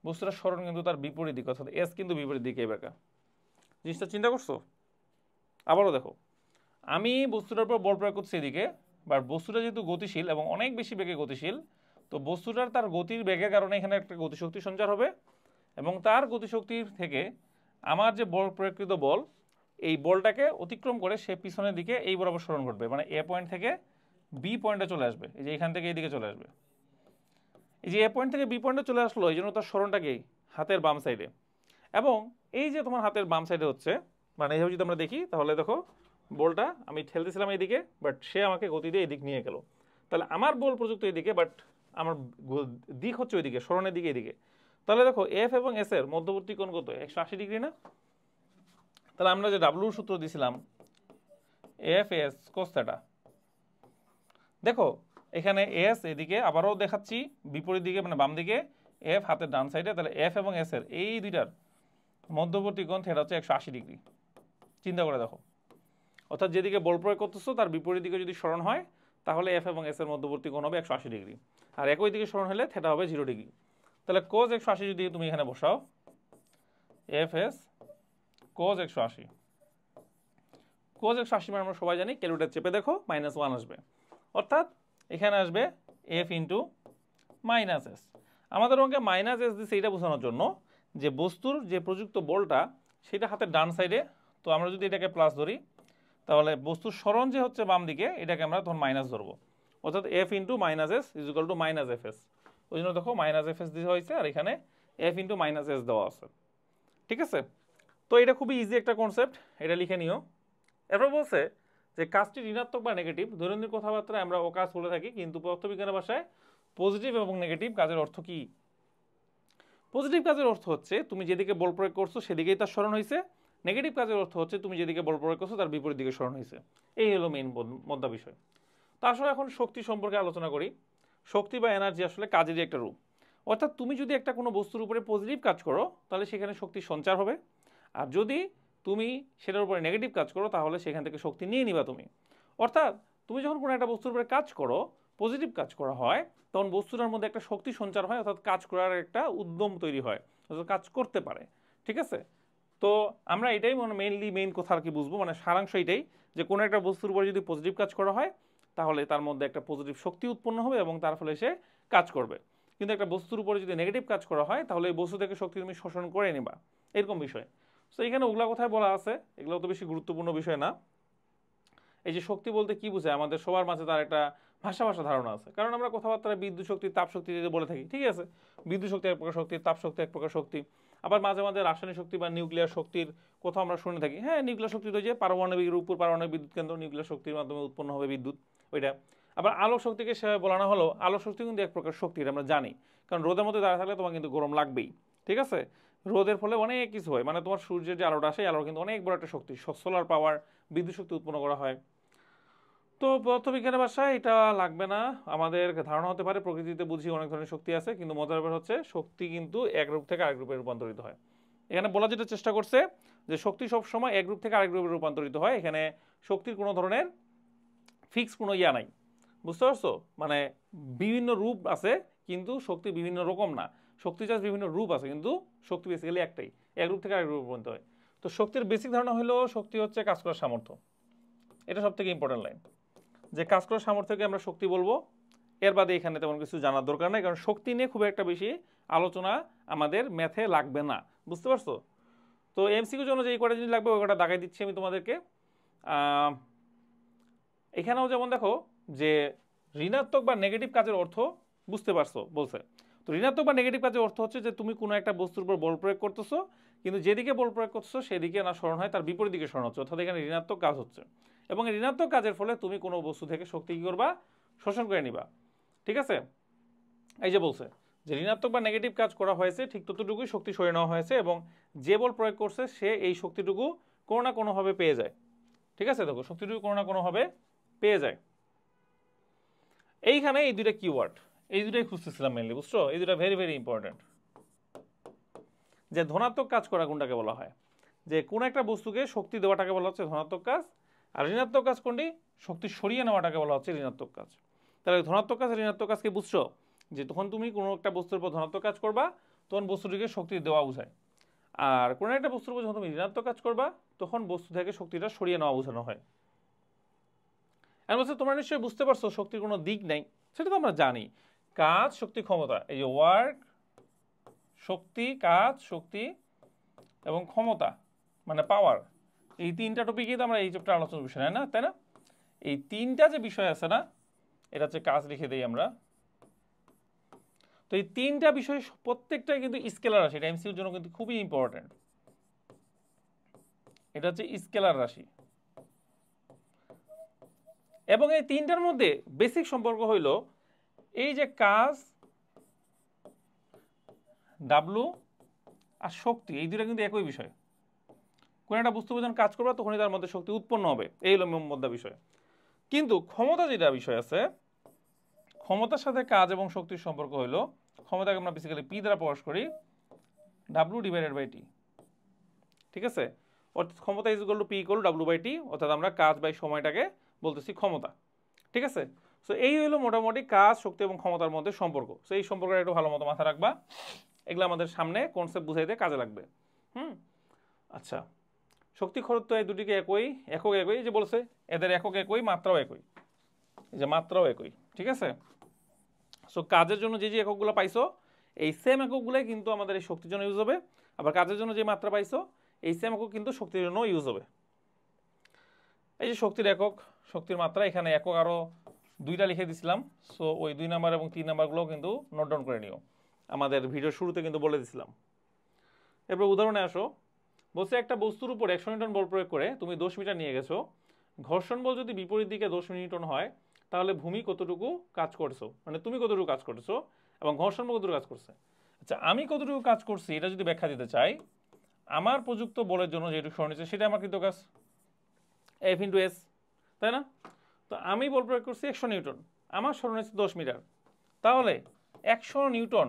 বস্তুটার সরণ কিন্তু তার বিপরীত দিকে, অর্থাৎ এস কিন্তু বিপরীত দিকে বেঁকা। জিনিসটা চিন্তা করছো? আবারও দেখো, আমি বস্তুটার উপর বল প্রয়োগ করছি এদিকে, বাট বস্তুটা যেহেতু গতিশীল এবং অনেক বেশি বেগে গতিশীল, তো বস্তুটার তার গতির বেগের কারণে এখানে একটা গতিশক্তি সঞ্চার হবে, এবং তার গতিশক্তির থেকে আমার যে বল প্রয়োগকৃত বল, এই বলটাকে অতিক্রম করে সে পিছনের দিকে এই বরাবর সরণ ঘটবে, মানে এ পয়েন্ট থেকে বি পয়েন্টে চলে আসবে, এই যে এখান থেকে এইদিকে চলে আসবে। এই যে এ পয়েন্ট থেকে বি পয়েন্টে চলে আসলো, এই জন্য তার সরণটাকেই হাতের বাম সাইডে। এবং এই যে তোমার হাতের বাম সাইডে হচ্ছে, মানে এইভাবে যদি আমরা দেখি, তাহলে দেখো বলটা আমি ঠেলতেছিলাম এইদিকে, বাট সে আমাকে গতি দিয়ে এদিক নিয়ে গেল। তাহলে আমার বল প্রযুক্ত এদিকে, বাট আমার দিক হচ্ছে ওইদিকে, সরণের দিকে এদিকে। তাহলে দেখো এফ এবং এস এর মধ্যবর্তী কোণ কত? 180 ডিগ্রি না? তাহলে আমরা যে ডাব্লুর সূত্র দিয়েছিলাম এফ এস কোস থিটা, দেখো এখানে এস এদিকে আবারও দেখাচ্ছি বিপরীত দিকে, মানে বাম দিকে, এফ হাতের ডান সাইডে। তাহলে এফ এবং এস এর এই দুইটার মধ্যবর্তী কোণ থিটা হচ্ছে 180 ডিগ্রি। চিন্তা করে দেখো, অর্থাৎ যেদিকে বল প্রয়োগ করতেছো তার বিপরীত দিকে যদি সরণ হয়, তাহলে এফ এবং এস এর মধ্যবর্তী কোণ হবে 180 ডিগ্রি, আর একই দিকে সরণ হলে থিটা হবে 0 ডিগ্রি। তাহলে কোজ 180 যদি তুমি এখানে বসাও, এফ এস কোজ 180, কোজ 180 মানে আমরা সবাই জানি, ক্যালকুলেটর চেপে দেখো -1 আসবে, অর্থাৎ এখানে আসবে এফ ইন্টু মাইনাস এস। আমাদের অঙ্কে মাইনাস এস দিচ্ছে এটা বোঝানোর জন্য যে বস্তুর যে প্রযুক্ত বলটা সেটা হাতের ডান সাইডে, তো আমরা যদি এটাকে প্লাস ধরি, তাহলে বস্তুর সরণ যে হচ্ছে বাম দিকে, এটাকে আমরা তখন মাইনাস ধরবো, অর্থাৎ F into minus S is equal to minus F S. ওই জন্য দেখো মাইনাস এফ এস দেওয়া হয়েছে, আর এখানে এফ ইন্টু মাইনাস এস দেওয়া আছে, ঠিক আছে। তো এটা খুবই ইজি একটা কনসেপ্ট, এটা লিখে নিও। এরপর বলছে যে কাজটি ঋণাত্মক বা নেগেটিভ, দৈনন্দিন কথাবার্তায় আমরা অকাজ বলে থাকি, কিন্তু পদার্থবিজ্ঞানের ভাষায় পজিটিভ এবং নেগেটিভ কাজের অর্থ কি? পজিটিভ কাজের অর্থ হচ্ছে তুমি যেদিকে বল প্রয়োগ করছো সেদিকেই তার স্মরণ হয়েছে, নেগেটিভ কাজের অর্থ হচ্ছে তুমি যেদিকে বল প্রয়োগ করছো তার বিপরীত দিকে স্মরণ হয়েছে। এই হলো মেইন মধ্যা বিষয়। তো আসলে এখন শক্তি সম্পর্কে আলোচনা করি। শক্তি বা এনার্জি আসলে কাজেরই একটা রূপ। অর্থাৎ তুমি যদি একটা কোনো বস্তুর উপরে পজিটিভ কাজ করো তাহলে সেখানে শক্তি সঞ্চার হবে, আর যদি তুমি সেটার উপরে নেগেটিভ কাজ করো তাহলে সেখান থেকে শক্তি নিয়ে নিবা তুমি। অর্থাৎ তুমি যখন কোনো একটা বস্তুর উপরে কাজ করো, পজিটিভ কাজ করা হয়, তখন বস্তুটার মধ্যে একটা শক্তি সঞ্চার হয়, অর্থাৎ কাজ করার একটা উদ্যম তৈরি হয়, অর্থাৎ কাজ করতে পারে। ঠিক আছে? তো আমরা এটাই মেইন কথা আর কি বুঝবো, মানে সারাংশ এটাই যে কোনো একটা বস্তুর উপরে যদি পজিটিভ কাজ করা হয় তাহলে তার মধ্যে একটা পজিটিভ শক্তি উৎপন্ন হবে এবং তার ফলে সে কাজ করবে। কিন্তু একটা বস্তুর উপরে যদি নেগেটিভ কাজ করা হয় তাহলে এই বস্তু থেকে শক্তি তুমি শোষণ করে নিবা, এরকম বিষয়। তো এখানে ওগুলা কথায় বলা আছে, এগুলো তো বেশি গুরুত্বপূর্ণ বিষয় না। এই যে শক্তি বলতে কি বোঝায় আমাদের সবার মাঝে তার একটা ভাষা ধারণা আছে, কারণ আমরা কথাবার্তায় বিদ্যুৎ শক্তি, তাপ শক্তি যদি বলে থাকি, ঠিক আছে, বিদ্যুৎ শক্তি এক প্রকার শক্তি, তাপ শক্তি এক প্রকার শক্তি। আবার মাঝে মাঝে রাসায়নিক শক্তি বা নিউক্লিয়ার শক্তির কথা আমরা শুনে থাকি। হ্যাঁ, নিউক্লিয়ার শক্তি তো যে পারমাণবিকের উপর পারমাণবিক বিদ্যুৎ কেন্দ্র, নিউক্লিয়ার শক্তির মাধ্যমে উৎপন্ন হবে বিদ্যুৎ, ওইটা। আবার আলোক শক্তিকে সেভাবে বলানো হলো, আলোক শক্তি কিন্তু এক প্রকার শক্তি, আমরা জানি, কারণ রোদের মধ্যে দাঁড়িয়ে থাকলে তোমার কিন্তু গরম লাগবেই। ঠিক আছে, রোদের ফলে অনেক কিছু হয়, মানে তোমার সূর্যের যে আলোটা আসে, আলোর কিন্তু অনেক বড় একটা শক্তি, সোলার পাওয়ার, বিদ্যুৎ শক্তি উৎপন্ন করা হয়। তো পদার্থবিজ্ঞানের ভাষায় এটা লাগবে না, আমাদের ধারণা হতে পারে প্রকৃতিতে বুঝি অনেক ধরনের শক্তি আছে, কিন্তু মজার ব্যাপার হচ্ছে শক্তি কিন্তু এক রূপ থেকে আরেক রূপে রূপান্তরিত হয়। এখানে বলা যেটা চেষ্টা করছে যে শক্তি সবসময় এক রূপ থেকে আরেক রূপে রূপান্তরিত হয়, এখানে শক্তির কোনো ধরনের ফিক্স কোনো ইয়া নাই, বুঝতে পারছো? মানে বিভিন্ন রূপ আছে কিন্তু শক্তি বিভিন্ন রকম না, শক্তি জাস্ট বিভিন্ন রূপ আছে কিন্তু শক্তি বেসিক্যালি একটাই, এক রূপ থেকে আরেক রূপে রূপান্তরিত হয়। তো শক্তির বেসিক ধারণা হলো শক্তি হচ্ছে কাজ করার সামর্থ্য, এটা সব থেকে ইম্পর্টেন্ট লাইন, যে কাজ করার সামর্থ্যকে আমরা শক্তি বলবো। এর বাদে এখানে তেমন কিছু জানার দরকার নেই, কারণ শক্তি নিয়ে খুব একটা বেশি আলোচনা আমাদের ম্যাথে লাগবে না, বুঝতে পারছো? তো এমসিকিউর জন্য যে কটা জিনিস লাগবে ওই কটা দাগাই দিচ্ছি আমি তোমাদেরকে। এখানেও যেমন দেখো যে ঋণাত্মক বা নেগেটিভ কাজের অর্থ বুঝতে পারছো বলছে। তো ঋণাত্মক বা নেগেটিভ কাজের অর্থ হচ্ছে যে তুমি কোনো একটা বস্তুর উপর বল প্রয়োগ করতেছো, কিন্তু যেদিকে বল প্রয়োগ করছো সেদিকে না স্মরণ হয়, তার বিপরীত দিকে স্মরণ হচ্ছে, অর্থাৎ এখানে ঋণাত্মক কাজ হচ্ছে। এবং এই ঋণাত্মক কাজের ফলে তুমি কোনো বস্তু থেকে শক্তি কী করবা? শোষণ করে নিবা। ঠিক আছে, এই যে বলছে যে ঋণাত্মক বা নেগেটিভ কাজ করা হয়েছে ঠিক ততটুকুই শক্তি সরিয়ে নেওয়া হয়েছে, এবং যে বল প্রয়োগ করছে সে এই শক্তিটুকু কোনো না কোনোভাবে পেয়ে যায়। ঠিক আছে, দেখো শক্তিটুকু কোনো না কোনোভাবে পেয়ে যায়। এইখানে এই দুইটা কিওয়ার্ড, এই দুটাই খুঁজতেছিলাম মেনলি, বুঝছো? এই দুটা ভেরি ভেরি ইম্পর্টেন্ট। যে ধনাত্মক কাজ করা কোনটাকে বলা হয়, যে কোন একটা বস্তুকে শক্তি দেওয়াটাকে বলা হচ্ছে ধনাত্মক কাজ, আর ঋণাত্মক কাজ কোনটি? শক্তি সরিয়ে নেওয়াটাকে বলা হচ্ছে ঋণাত্মক কাজ। তাহলে ধনাত্মক কাজ আর ঋণাত্মক কাজকে বুঝছো, যে তখন তুমি কোনো একটা বস্তুর উপর ধনাত্মক কাজ করবা তখন বস্তুটিকে শক্তি দেওয়া বোঝায়, আর কোনো একটা বস্তুর উপর যখন তুমি ঋণাত্মক কাজ করবা তখন বস্তু থেকে শক্তিটা সরিয়ে নেওয়া বোঝানো হয়। এর মধ্যে তোমরা নিশ্চয়ই বুঝতে পারছো শক্তির কোনো দিক নাই, সেটা তো আমরা জানি। কাজ, শক্তি, ক্ষমতা, এই যে ওয়ার্ক, শক্তি, কাজ, শক্তি এবং ক্ষমতা মানে পাওয়ার, এই তিনটা টপিকই তো আমরা এই চ্যাপ্টার আলোচনার বিষয় না, তাই না? এই তিনটা যে বিষয় আছে না, এটা হচ্ছে কাজ, লিখে দিই আমরা। তো এই তিনটা বিষয় প্রত্যেকটাই কিন্তু স্কেলার রাশি, এটা এমসিকিউর জন্য কিন্তু খুবই ইম্পর্টেন্ট। এটা হচ্ছে স্কেলার রাশি, এবং এই তিনটার মধ্যে বেসিক সম্পর্ক হইল এই যে কাজ, ডাব্লু আর শক্তি, এই দুটা কিন্তু একই বিষয়। কোন একটা বস্তু যখন কাজ করবে তখনই তার মধ্যে শক্তি উৎপন্ন হবে, এই হলো মধ্যে বিষয়। কিন্তু ক্ষমতা যেটা বিষয় আছে, ক্ষমতার সাথে কাজ এবং শক্তির সম্পর্ক হইল, ক্ষমতাকে আমরা বেসিক্যালি পি দ্বারা প্রকাশ করি, ডাব্লু ডিভাইডেড বাই টি। ঠিক আছে, অর্থাৎ ক্ষমতা is equal to P equal W by T, অর্থাৎ আমরা কাজ বাই সময়টাকে বলতেছি ক্ষমতা। ঠিক আছে, সো এই হইলো মোটামুটি কাজ, শক্তি এবং ক্ষমতার মধ্যে সম্পর্ক। সো এই সম্পর্কটা একটু ভালো মতো মাথা রাখবা, এগুলো আমাদের সামনে কনসেপ্ট বুঝাইতে কাজে লাগবে। আচ্ছা, শক্তি খরত্ব এই দুটিকে একই, একক একই, যে বলছে এদের একক একই, মাত্রাও একই, এই যে মাত্রাও একই। ঠিক আছে, সো কাজের জন্য যে যে এককগুলো পাইছো এই সেম এককগুলোই কিন্তু আমাদের এই শক্তির জন্য ইউজ হবে, আবার কাজের জন্য যে মাত্রা পাইছো এই সেম একক কিন্তু শক্তির জন্য ইউজ হবে। এই যে শক্তির একক, শক্তির মাত্রা, এখানে একক আরও দুইটা লিখে দিছিলাম, সো ওই 2 নাম্বার এবং 3 নাম্বারগুলো কিন্তু নোট ডাউন করে নিও, আমাদের ভিডিওর শুরুতে কিন্তু বলে দিছিলাম। এরপর উদাহরণে আসো, বলছে একটা বস্তুর উপর 100 নিউটন বল প্রয়োগ করে তুমি 10 মিটার নিয়ে গেছো, ঘর্ষণ বল যদি বিপরীত দিকে 10 নিউটন হয় তাহলে ভূমি কতটুকু কাজ করছো, মানে তুমি কতটুকু কাজ করছো এবং ঘর্ষণ বল কতটুকু কাজ করছে। আচ্ছা, আমি কতটুকু কাজ করছি এটা যদি ব্যাখ্যা দিতে চাই, আমার প্রযুক্ত বলের জন্য যেটুকু সরণ হচ্ছে সেটা আমার কৃত কাজ এফ ইন্টু এস, তাই না? তো আমি বল প্রয়োগ করছি 100 নিউটন, আমার সরণ হচ্ছে 10 মিটার, তাহলে 100 নিউটন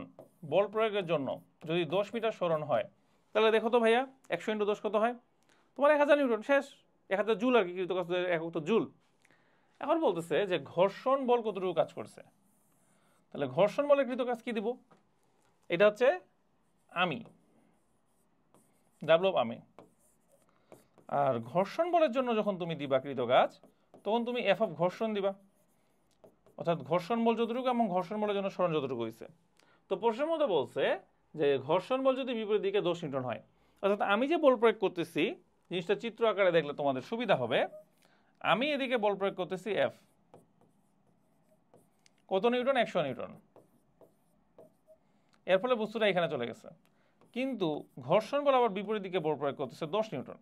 বল প্রয়োগের জন্য যদি 10 মিটার সরণ হয় তাহলে দেখো তো ভাইয়া 100 ইন্টু 10 কত হয়? তোমার 1000 নিউটন, শেষ। 1000 জুল আর কি, কৃত কাজ একক তো জুল। এখন বলতেছে যে ঘর্ষণ বল কতটুকু কাজ করছে, তাহলে ঘর্ষণ বলের কৃত কাজ কি দিব? এটা হচ্ছে আমি, ডাব্লু আমি। আর ঘর্ষণ বলের জন্য যখন তুমি দিবা কৃত কাজ তখন তুমি এফ অফ ঘর্ষণ দিবা, অর্থাৎ ঘর্ষণ বল যতটুকু এবং ঘর্ষণ বলের জন্য সরণ যতটুকু হয়েছে। তো প্রশ্নের মধ্যে বলছে যে ঘর্ষণ বল যদি বিপরীত দিকে 10 নিউটন হয়, অর্থাৎ আমি যে বল প্রয়োগ করতেছি জিনিসটা চিত্র আকারে দেখলে তোমাদের সুবিধা হবে। আমি এদিকে বল প্রয়োগ করতেছি এফ, কত নিউটন? 100 নিউটন। এর ফলে বস্তুটা এখানে চলে গেছে, কিন্তু ঘর্ষণ বল আবার বিপরীত দিকে বল প্রয়োগ করতেছে 10 নিউটন।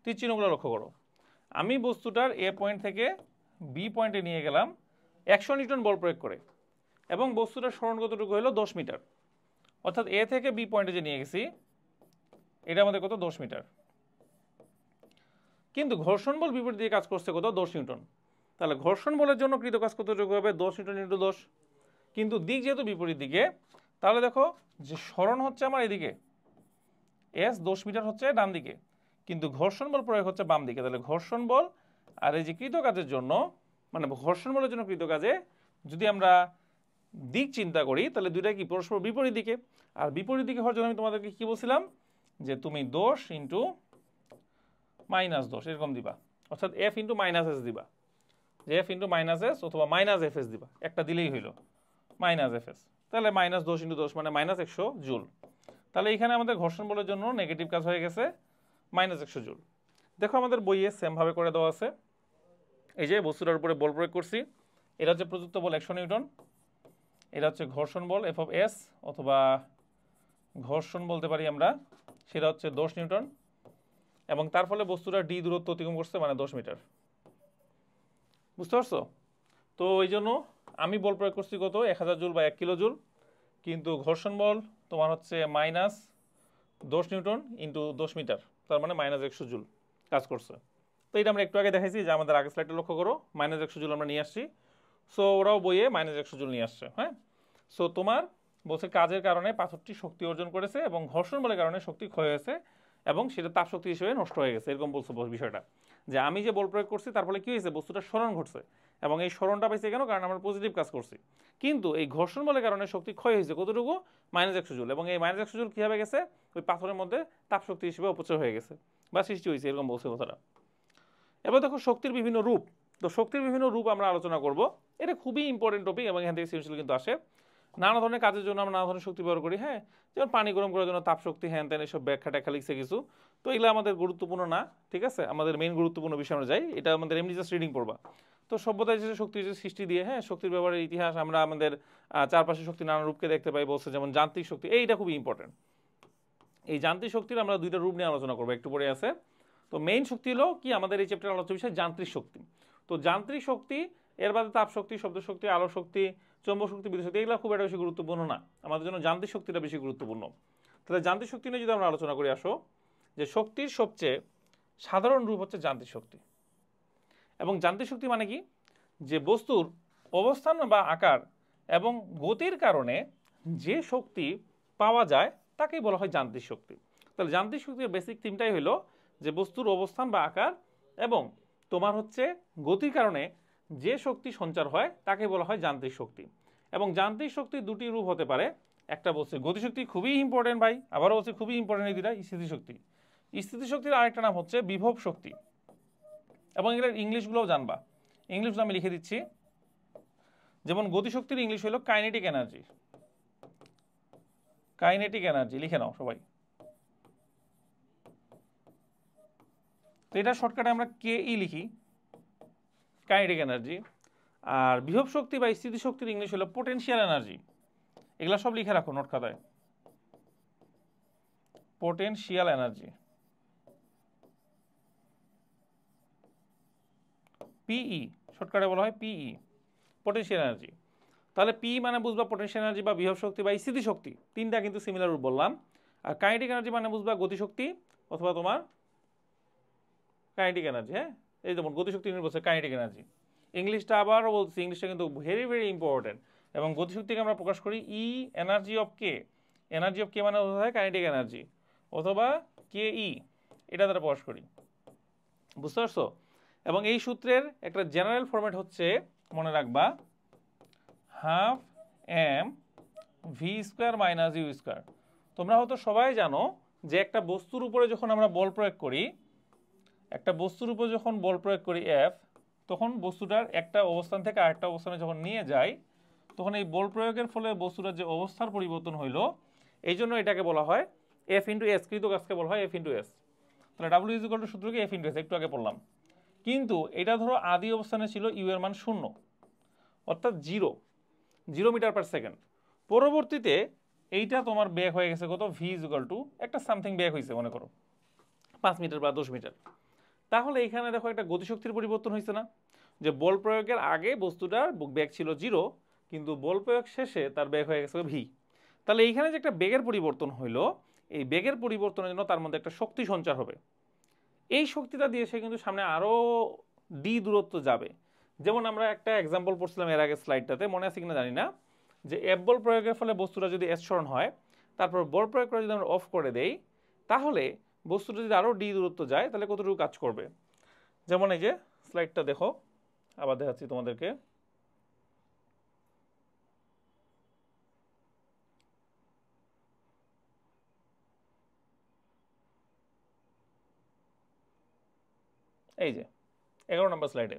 তীর চিহ্নগুলো লক্ষ্য করো, আমি বস্তুটার এ পয়েন্ট থেকে বি পয়েন্টে নিয়ে গেলাম 100 নিউটন বল প্রয়োগ করে, এবং বস্তুটার সরণ কতটুকু হলো 10 মিটার, অর্থাৎ এ থেকে বি পয়েন্টে যে নিয়ে গেছি এটা আমাদের কত? 10 মিটার। কিন্তু ঘর্ষণ বল বিপরীত দিকে কাজ করছে কত? 10 নিউটন। তাহলে ঘর্ষণ বলের জন্য কৃত কাজ কতটুকু হবে? 10 নিউটন ইন্টু 10। কিন্তু দিক যেহেতু বিপরীত দিকে, তাহলে দেখো যে সরণ হচ্ছে আমার এদিকে, এস 10 মিটার হচ্ছে ডান দিকে, কিন্তু ঘর্ষণ বল প্রয়োগ হচ্ছে বাম দিকে। তাহলে ঘর্ষণ বল আর এই যে কৃত কাজের জন্য, মানে ঘর্ষণ বলের জন্য কৃত কাজে যদি আমরা দিক চিন্তা করি তাহলে দুইটা কি পরস্পর বিপরীত দিকে। আর বিপরীত দিকে হওয়ার জন্য আমি তোমাদেরকে কি বলছিলাম যে তুমি 10 ইন্টু -10 এরকম দিবা, অর্থাৎ এফ ইন্টু মাইনাস এস দিবা, যে এফ ইন্টু মাইনাস এস অথবা মাইনাস এফ এস দিবা, একটা দিলেই হইল মাইনাস এফ এস। তাহলে -10 ইন্টু 10 মানে -100 জুল। তাহলে এখানে আমাদের ঘর্ষণ বলের জন্য নেগেটিভ কাজ হয়ে গেছে -100 জুল। দেখো আমাদের বইয়ে সেমভাবে করে দেওয়া আছে, এই যে বস্তুটার উপরে বল প্রয়োগ করছি, এটা হচ্ছে প্রযুক্ত বল 100 নিউটন, এটা হচ্ছে ঘর্ষণ বল এফ অফ এস, অথবা ঘর্ষণ বলতে পারি আমরা, সেটা হচ্ছে 10 নিউটন, এবং তার ফলে বস্তুটা ডি দূরত্ব অতিক্রম করছে মানে 10 মিটার। বুঝতে পারছো? তো এই জন্য আমি বল প্রয়োগ করছি কত? 1000 জুল বা 1 কিলো জুল, কিন্তু ঘর্ষণ বল তোমার হচ্ছে -10 নিউটন ইন্টু 10 মিটার, তার মানে -100 জুল কাজ করছে। তো এটা আমরা একটু আগে দেখাইছি যে আমাদের আগের স্লাইডে লক্ষ্য করো -100 জুল আমরা নিয়ে আসছি। সো ওরাও বইয়ে -100 জুল নিয়ে আসছে। হ্যাঁ, সো তোমার বলছে কাজের কারণে পাথরটি শক্তি অর্জন করেছে এবং ঘর্ষণ বলের কারণে শক্তি ক্ষয় হয়েছে এবং সেটা তাপ শক্তি হিসেবে নষ্ট হয়ে গেছে, এরকম বলছে বিষয়টা। যে আমি যে বল প্রয়োগ করছি তার ফলে কি হয়েছে? বস্তুটা সরণ ঘটছে, এবং এই সরণটা পাইছে কেন? কারণ আমরা পজিটিভ কাজ করছি। কিন্তু এই ঘর্ষণ বলের কারণে শক্তি ক্ষয় হয়েছে কতটুকু? -100 জুল, এবং এই -100 জুল কীভাবে গেছে? ওই পাথরের মধ্যে তাপ শক্তি হিসেবে অপচয় হয়ে গেছে বা সৃষ্টি হয়েছে, এরকম বলছে কথাটা। এবার দেখো শক্তির বিভিন্ন রূপ। তো শক্তির বিভিন্ন রূপ আমরা আলোচনা করব, এটা খুবই ইম্পর্টেন্ট টপিক এবং এখান থেকে সৃজনশীল কিন্তু আসে। নানা ধরনের কাজের জন্য আমরা নানা ধরনের শক্তি ব্যবহার করি, হ্যাঁ, যেমন পানি গরম করার জন্য তাপ শক্তি, হ্যান ত্যান এসব ব্যাখ্যা ট্যাখ্যা লিখছে কিছু। তো এগুলো আমাদের গুরুত্বপূর্ণ না, ঠিক আছে? আমাদের মেইন গুরুত্বপূর্ণ বিষয় আমরা যাই, এটা আমাদের এমনি জাস্ট রিডিং পড়বা। তো সভ্যতায় যে শক্তি সৃষ্টি দিয়ে, হ্যাঁ, শক্তির ব্যবহারের ইতিহাস, আমরা আমাদের চারপাশে শক্তি নানা রূপকে দেখতে পাই বলছে, যেমন যান্ত্রিক শক্তি, এইটা খুবই ইম্পর্টেন্ট। এই যান্ত্রিক শক্তির আমরা দুইটা রূপ নিয়ে আলোচনা করবো, একটু পরে আছে। তো মেইন শক্তি হলো কি আমাদের এই চ্যাপ্টারের আলোচ্য বিষয় যান্ত্রিক শক্তি। তো যান্ত্রিক শক্তি এর বাদে তাপ শক্তি, শব্দ শক্তি, আলো শক্তি, চৌম্বক শক্তি, বিদ্যুৎ শক্তি, এগুলো খুব একটা বেশি গুরুত্বপূর্ণ না, আমাদের জন্য যান্ত্রিক শক্তিটা বেশি গুরুত্বপূর্ণ। তাহলে যান্ত্রিক শক্তি নিয়ে যদি আমরা আলোচনা করি, আসো যে শক্তির সবচেয়ে সাধারণ রূপ হচ্ছে যান্ত্রিক শক্তি। এবং যান্ত্রিক শক্তি মানে কি? যে বস্তুর অবস্থান বা আকার এবং গতির কারণে যে শক্তি পাওয়া যায় তাকেই বলা হয় যান্ত্রিক শক্তি। তাহলে যান্ত্রিক শক্তির বেসিক থিমটাই হলো যে বস্তুর অবস্থান বা আকার এবং তোমার হচ্ছে গতির কারণে যে শক্তি সঞ্চার হয় তাকে বলা হয় যান্ত্রিক শক্তি। এবং যান্ত্রিক শক্তির দুটি রূপ হতে পারে, একটা বলছে গতিশক্তি, খুবই ইম্পর্টেন্ট ভাই, আবারও বলছে খুবই ইম্পর্টেন্ট এই দুটা। স্থিতিশক্তি, স্থিতিশক্তির আরেকটা নাম হচ্ছে বিভব শক্তি, এবং এগুলোর ইংলিশগুলোও জানবা, ইংলিশগুলো আমি লিখে দিচ্ছি। যেমন গতিশক্তির ইংলিশ হলো কাইনেটিক এনার্জি, কাইনেটিক এনার্জি লিখে নাও সবাই। তো এটা শর্টকাটে আমরা কেই লিখি, কাইনেটিক এনার্জি। আর বিভব শক্তি বা স্থিতিশক্তির ইংলিশ হলো পোটেনশিয়াল এনার্জি, এগুলা সব লিখে রাখো নোট খাতায়, পোটেনশিয়াল এনার্জি। পিই, শর্টকাটে বলা হয় পিই, পটেনশিয়াল এনার্জি। তাহলে পি মানে বুঝবা পটেনশিয়াল এনার্জি বা বিভব শক্তি বা স্থিতিশক্তি, তিনটা কিন্তু সিমিলার রূপ বললাম। আর কাইনেটিক এনার্জি মানে বুঝবা গতিশক্তি অথবা তোমার কাইনেটিক এনার্জি। হ্যাঁ, এই যেমন গতিশক্তি বলছে কাইনেটিক এনার্জি। ইংলিশটা আবারও বলছি, ইংলিশটা কিন্তু ভেরি ভেরি ইম্পর্টেন্ট। এবং গতিশক্তিকে আমরা প্রকাশ করি E energy of K, energy of K মানে হয় কাইনেটিক এনার্জি, অথবা কে ই, এটা দ্বারা প্রকাশ করি। বুঝতে পারছো? এবং এই সূত্রের একটা জেনারেল ফরম্যাট হচ্ছে, মনে রাখবা, half M V square minus you square. তোমরা হয়তো সবাই জানো যে একটা বস্তুর উপরে যখন আমরা বল প্রয়োগ করি, একটা বস্তুর উপর যখন বল প্রয়োগ করি এফ, তখন বস্তুটার একটা অবস্থান থেকে আরেকটা অবস্থানে যখন নিয়ে যায়, তখন এই বল প্রয়োগের ফলে বস্তুটার যে অবস্থার পরিবর্তন হইলো, এই জন্য এটাকে বলা হয় এফ ইন্টু এস, কৃত কাজকে বলা হয় এফ ইন্টু এস। তাহলে ডাব্লিউ ইজ ইকুয়াল টু সূত্রকে এফ ইন্টু এস, একটু আগে পড়লাম। কিন্তু এটা ধরো আদি অবস্থানে ছিল ইউ এর মান 0, অর্থাৎ 0 মিটার পার সেকেন্ড। পরবর্তীতে এইটা তোমার বেগ হয়ে গেছে কত, ভি ইজ ইকুয়াল টু একটা সামথিং বেগ হয়েছে, মনে করো 5 মিটার বা 10 মিটার। তাহলে এখানে দেখো একটা গতিশক্তির পরিবর্তন হয়েছে না, যে বল প্রয়োগের আগে বস্তুটার বেগ ছিল 0, কিন্তু বল প্রয়োগ শেষে তার বেগ হয়ে গেছে ভি। তাহলে এইখানে যে একটা বেগের পরিবর্তন হইলো, এই বেগের পরিবর্তনের জন্য তার মধ্যে একটা শক্তি সঞ্চার হবে। এই শক্তিটা দিয়ে সে কিন্তু সামনে আরও ডি দূরত্ব যাবে। যেমন আমরা একটা এক্সাম্পল পড়ছিলাম এর আগে স্লাইডটাতে, মনে আছে কিনা জানি না, যে এফ বল প্রয়োগের ফলে বস্তুটা যদি এস সরণ হয়, তারপর বল প্রয়োগ করে যদি আমরা অফ করে দেই, তাহলে বস্তুটা যদি আরও ডি দূরত্ব যায়, তাহলে কতটুকু কাজ করবে। যেমন এই যে স্লাইডটা দেখো, আবার দেখাচ্ছি তোমাদেরকে। এই যে 11 নম্বর স্লাইডে,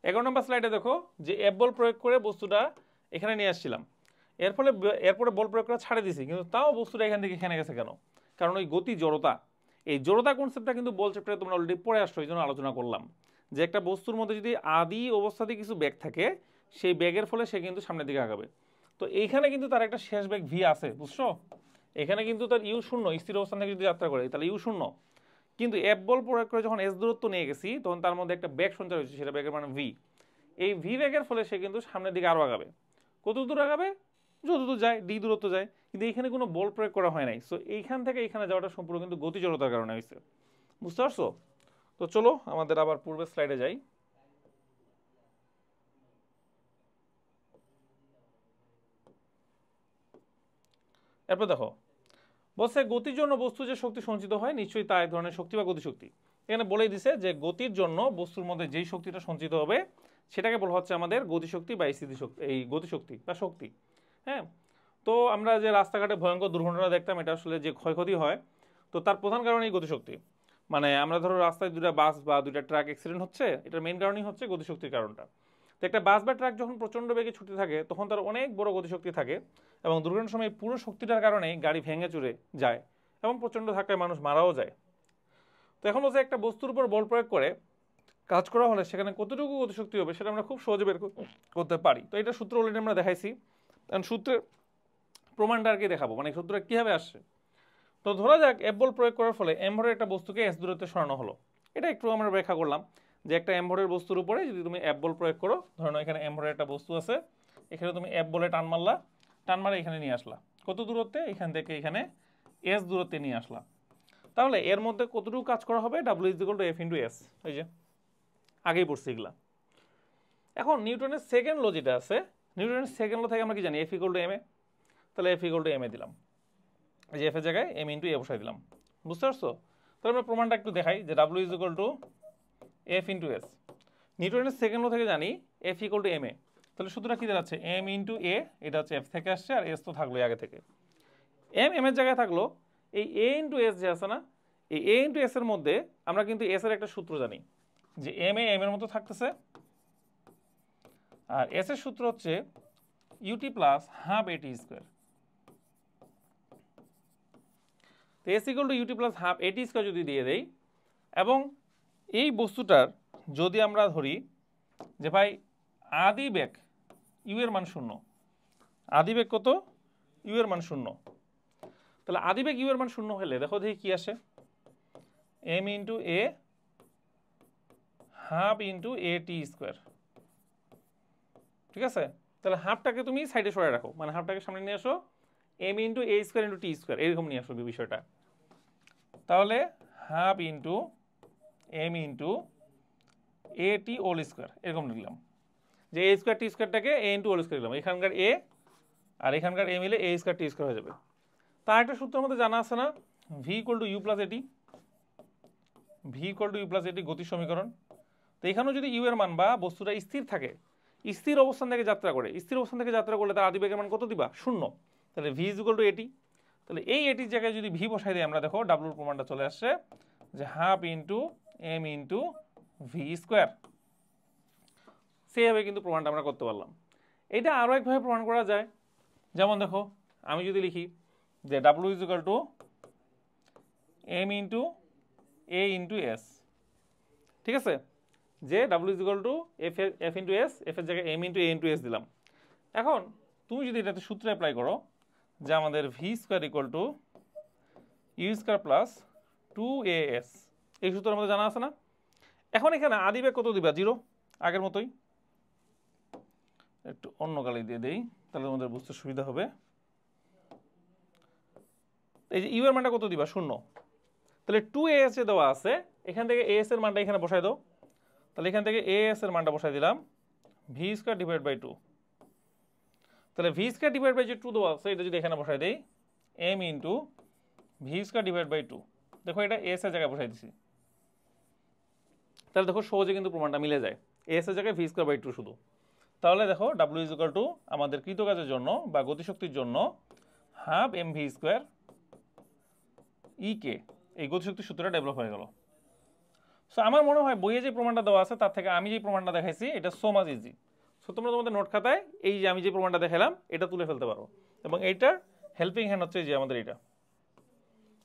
11 নম্বর স্লাইডে দেখো যে এফ বল প্রয়োগ করে বস্তুটা এখানে নিয়ে আসছিলাম, এর ফলে এরপরে বল প্রয়োগ করা ছাড়ে দিছি, কিন্তু তাও বস্তুটা এখান থেকে এখানে গেছে কেন? কারণ ওই গতি জড়তা, এই জড়তা কনসেপ্টটা কিন্তু বল চ্যাপ্টারে তোমরা অলরেডি পড়ে আসছো, এই জন্য আলোচনা করলাম যে একটা বস্তুর মধ্যে যদি আদি অবস্থাতে কিছু বেগ থাকে, সেই বেগের ফলে সে কিন্তু সামনের দিকে আগাবে। তো এইখানে কিন্তু তার একটা শেষ বেগ ভি আছে, বুঝছো? এখানে কিন্তু তার ইউ 0, স্থির অবস্থান থেকে যদি যাত্রা করে তাহলে ইউ 0, কিন্তু এফ বল প্রয়োগ করে যখন এস দূরত্ব নিয়ে গেছি, তখন তার মধ্যে একটা বেগ সঞ্চার হয়েছে, সেটা বেগের মানে ভি। এই ভি বেগের ফলে সে কিন্তু সামনের দিকে আরও আগাবে। কত দূর আগাবে? যতদূর যায়, ডি দূরত্ব যায়, কিন্তু এইখানে কোনো বল প্রয়োগ করা হয় নাই। সো এইখান থেকে এইখানে যাওয়াটা সম্পূর্ণ কিন্তু গতি জড়তার কারণে হয়েছে। বুঝতে পারছো? তো চলো আমাদের আবার পূর্বের স্লাইডে যাই। এরপর দেখো বলছে গতির জন্য বস্তু যে শক্তি সঞ্চিত হয়, নিশ্চয়ই তা এক ধরনের শক্তি বা গতিশক্তি। এখানে বলেই দিছে যে গতির জন্য বস্তুর মধ্যে যেই শক্তিটা সঞ্চিত হবে, সেটাকে বলা হচ্ছে আমাদের গতিশক্তি বা স্থিতিশক্তি, এই গতিশক্তি বা শক্তি। হ্যাঁ, তো আমরা যে রাস্তাঘাটে ভয়ঙ্কর দুর্ঘটনা দেখতাম, এটা আসলে যে ক্ষয়ক্ষতি হয়, তো তার প্রধান কারণ এই গতিশক্তি। মানে আমরা ধরো রাস্তায় দুটা বাস বা দুটা ট্রাক অ্যাক্সিডেন্ট হচ্ছে, এটার মেইন কারণই হচ্ছে গতিশক্তির কারণটা। তো একটা বাস বা ট্রাক যখন প্রচণ্ড বেগে ছুটে থাকে, তখন তার অনেক বড় গতিশক্তি থাকে, এবং দুর্ঘটনার সময় পুরো শক্তিটার কারণেই গাড়ি ভেঙে চুরে যায়, এবং প্রচণ্ড ধাক্কায় মানুষ মারাও যায়। তো এখন বলছে একটা বস্তুর উপর বল প্রয়োগ করে কাজ করা হলে সেখানে কতটুকু গতিশক্তি হবে, সেটা আমরা খুব সহজে বের করতে পারি। তো এটা সূত্র অলরেডি আমরা দেখাইছি, কারণ সূত্রের প্রমাণটা আর কি দেখাবো, মানে সূত্রটা কীভাবে আসছে। তো ধরা যাক এফ বল প্রয়োগ করার ফলে এম ভরের একটা বস্তুকে এস দূরত্বে সরানো হলো। এটা একটু আমরা ব্যাখ্যা করলাম যে একটা এম ভরের বস্তুর উপরে যদি তুমি এফ বল প্রয়োগ করো, ধরো এখানে এম ভরের একটা বস্তু আছে, এখানে তুমি এফ বলে টান মারলা, টান মারে এখানে নিয়ে আসলা, কত দূরত্বে? এখান থেকে এখানে এস দূরত্বে নিয়ে আসলা। তাহলে এর মধ্যে কতটুকু কাজ করা হবে? W is equal to F into S. এই যে আগেই পড়ছি এগুলা। এখন নিউটনের সেকেন্ড ল যেটা আছে, নিউটনের সেকেন্ড ল থেকে আমরা কি জানি? F equal to M A. তাহলে F equal to M A দিলাম, এই যে এফ এর জায়গায় এম ইন্টু এ বসাই দিলাম। বুঝতে পারছো? তাহলে আমরা প্রমাণটা একটু দেখাই যে W is equal to F into S. নিউটনের সেকেন্ড ল থেকে জানি F equal to M A. তাহলে সূত্রটা কি দাঁড়াচ্ছে? এম ইন্টু এ, এটা হচ্ছে এফ থেকে আসছে, আর এস তো থাকলোই আগে থেকে। এম এম এর জায়গায় থাকলো, এই এ ইন্টু এস যে আছে না, এই এ ইন্টু এস এর মধ্যে আমরা কিন্তু এস এর একটা সূত্র জানি যে এম এর মতো থাকতেছে, আর এস এর সূত্র হচ্ছে u t plus half a t square. তো s equal to u t plus half a t square যদি দিয়ে দেই, এবং এই বস্তুটার যদি আমরা ধরি যে ভাই আদি বেগ ইউ এর মান 0, আদি বেগ কত? ইউ এর মান 0। তাহলে আদি বেগ ইউ এর মান 0 হলে দেখো দেখি কি আসে, এম ইন্টু এ হাফ ইন্টু এ টি স্কোয়ার। ঠিক আছে, তাহলে হাফটাকে তুমি সাইডে সরাই রাখো, মানে হাফটাকে সামনে নিয়ে আসো, এম ইন্টু এ স্কোয়ার ইন্টু টি স্কোয়ার এরকম নিয়ে আসো বিষয়টা। তাহলে হাফ ইন্টু এম ইন্টু এ টি হোল স্কোয়ার এরকম লিখলাম, যে এ স্কোয়ার টি স্কোয়ারটাকে এ ইন্টু হোল স্কোয়ার লিখলাম, এখানকার এ আর এখানকার এ মিলে এ স্কোয়ার টি স্কোয়ার হয়ে যাবে। তার একটা সূত্রের মধ্যে জানা আছে না, V equal to U plus A T, V equal to U plus A T গতির সমীকরণ। তো এখানেও যদি ইউ এর মান বা বস্তুটা স্থির থাকে, স্থির অবস্থান থেকে যাত্রা করে, স্থির অবস্থান থেকে যাত্রা করলে তার আদিবেগের মান কত দিবা? 0। তাহলে ভি ইজ ইকুয়াল টু এটি। তাহলে এই এটির জায়গায় যদি ভি বসাই দিই আমরা, দেখো ডাব্লুর প্রমাণটা চলে আসছে যে half into M into V square. সেইভাবে কিন্তু প্রমাণটা আমরা করতে পারলাম। এটা আরও একভাবে প্রমাণ করা যায়, যেমন দেখো আমি যদি লিখি যে W is equal to M into A into S. ঠিক আছে, যে W is equal to F into S, F এর জায়গায় M into A into S দিলাম। এখন তুমি যদি এটাতে সূত্র অ্যাপ্লাই করো যে আমাদের V square equal to U square plus 2as, এই সূত্র আমাদের জানা আছে না। এখন এখানে আদিবেগ কত দিবা? 0, আগের মতোই। একটু অন্য কালি দিয়ে দেই, তাহলে তোমাদের বুঝতে সুবিধা হবে। এই যে ইউ এর মানটা কত দিবা? 0। তাহলে 2as এ দেওয়া আছে, এখান থেকে as এর মানটা এখানে বসাই দাও। তাহলে এখান থেকে as এর মানটা বসাই দিলাম ভি স্কোয়ার ডিভাইড বাই 2। তাহলে ভি স্কোয়ার ডিভাইড বাই যে 2 দেওয়া আছে, এটা যদি এখানে বসাই দেই M into V square divide by 2, দেখো এটা এস এর জায়গায় বসাই দিছি। তাহলে দেখো সহজে কিন্তু প্রমাণটা মিলে যায়, এস এর জায়গায় ভি স্কোয়ার বাই 2 শুধু। তাহলে দেখো ডাব্লিউ ইজ ইকুয়াল টু আমাদের কৃতকাজের জন্য বা গতিশক্তির জন্য হাফ এম ভি স্কোয়ার ই কে, এই গতিশক্তির সূত্রটা ডেভেলপ হয়ে গেল। সো আমার মনে হয় বইয়ে যে প্রমাণটা দেওয়া আছে তার থেকে আমি যে প্রমাণটা দেখাইছি এটা সো মাচ ইজি। সো তোমরা তোমাদের নোট খাতায় এই যে আমি যে প্রমাণটা দেখালাম এটা তুলে ফেলতে পারো, এবং এইটার হেল্পিং হ্যান্ড হচ্ছে যে আমাদের এটা।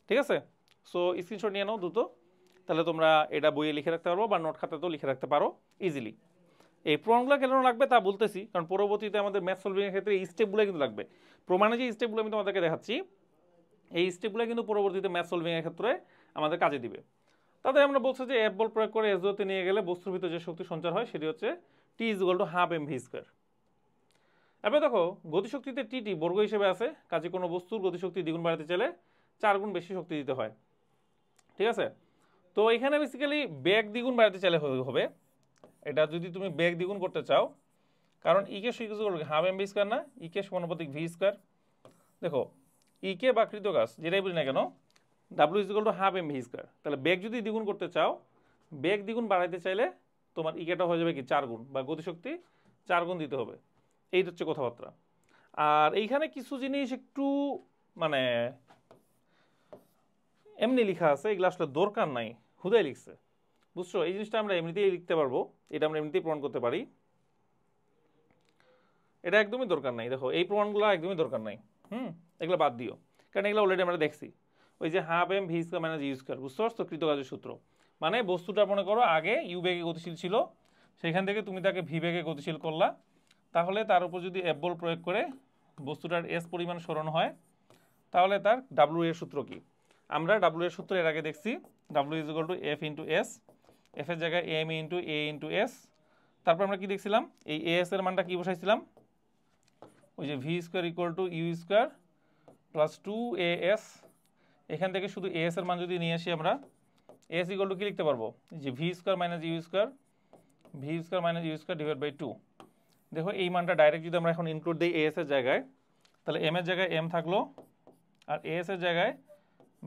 ঠিক আছে, সো স্ক্রিনশট নিয়ে নাও দ্রুত, তাহলে তোমরা এটা বইয়ে লিখে রাখতে পারো বা নোট খাতাতেও লিখে রাখতে পারো ইজিলি। এই প্রমাণগুলো কেন লাগবে তা বলতেছি, কারণ পরবর্তীতে আমাদের ম্যাথ সলভিংয়ের ক্ষেত্রে এই স্টেপগুলো কিন্তু লাগবে। প্রমাণে যে স্টেপগুলো আমি তোমাদেরকে দেখাচ্ছি, এই স্টেপগুলো কিন্তু পরবর্তীতে ম্যাথ সলভিংয়ের ক্ষেত্রে আমাদের কাজে দিবে। তাদের আমরা বলছি যে এফ বল প্রয়োগ করে এস দূরত্বে নিয়ে গেলে বস্তুর ভিতরে যে শক্তি সঞ্চার হয় সেটি হচ্ছে T is equal to half M V square. এবার দেখো গতিশক্তিতে টি বর্গ হিসেবে আছে, কাজে কোনো বস্তুর গতিশক্তি দ্বিগুণ বাড়াতে চাইলে 4 গুণ বেশি শক্তি দিতে হয়। ঠিক আছে, তো এখানে বেসিক্যালি বেগ দ্বিগুণ বাড়াতে চাইলে হবে, এটা যদি তুমি বেগ দ্বিগুণ করতে চাও, কারণ ইকে হাফ এম ভি স্কোয়ার না, ইকে সমানুপাতিক ভি স্কোয়ার। দেখো ইকে বা কৃতকাজ যেটাই বলি না কেন, W is equal to half M V square. তাহলে বেগ যদি দ্বিগুণ করতে চাও, বেগ দ্বিগুণ বাড়াইতে চাইলে তোমার ইকেটা হয়ে যাবে কি 4 গুণ, বা গতিশক্তি 4 গুণ দিতে হবে। এই হচ্ছে কথাবার্তা। আর এইখানে কিছু জিনিস একটু মানে এমনি লেখা আছে, এগুলো আসলে দরকার নাই, হুদাই লিখছে, বুঝছো? এই জিনিসটা আমরা এমনিতেই লিখতে পারবো, এটা আমরা এমনিতেই প্রমাণ করতে পারি, এটা একদমই দরকার নাই। দেখো এই প্রমাণগুলো একদমই দরকার নাই, এগুলো বাদ দিও, কারণ এগুলো অলরেডি আমরা দেখছি। ওই যে half M V square minus you square, বুঝতে পারছো? কৃতকাজের সূত্র মানে বস্তুটা মনে করো আগে ইউ বেগে গতিশীল ছিল, সেখান থেকে তুমি তাকে ভি বেগে গতিশীল করলা, তাহলে তার উপর যদি এফ বল প্রয়োগ করে বস্তুটার এস পরিমাণ সরানো হয়, তাহলে তার ডাব্লিউ এর সূত্র কি? আমরা ডাব্লিউ এর সূত্র এর আগে দেখছি, W is equal to F into S, F এর জায়গায় M into A into S. তারপর আমরা কি দেখছিলাম, এই এ এস এর মানটা কি বসাইছিলাম, ওই যে V square equal to U square plus 2as। এখান থেকে শুধু এস এর মান যদি নিয়ে আসি আমরা, এস ইকুয়াল টু কি লিখতে পারবো, যে V square minus you square, V square minus you square divide by 2। দেখো এই মানটা ডাইরেক্ট যদি আমরা এখন ইনক্লুড দিই এস এর জায়গায়, তাহলে এম এর জায়গায় এম থাকলো, আর এস এর জায়গায়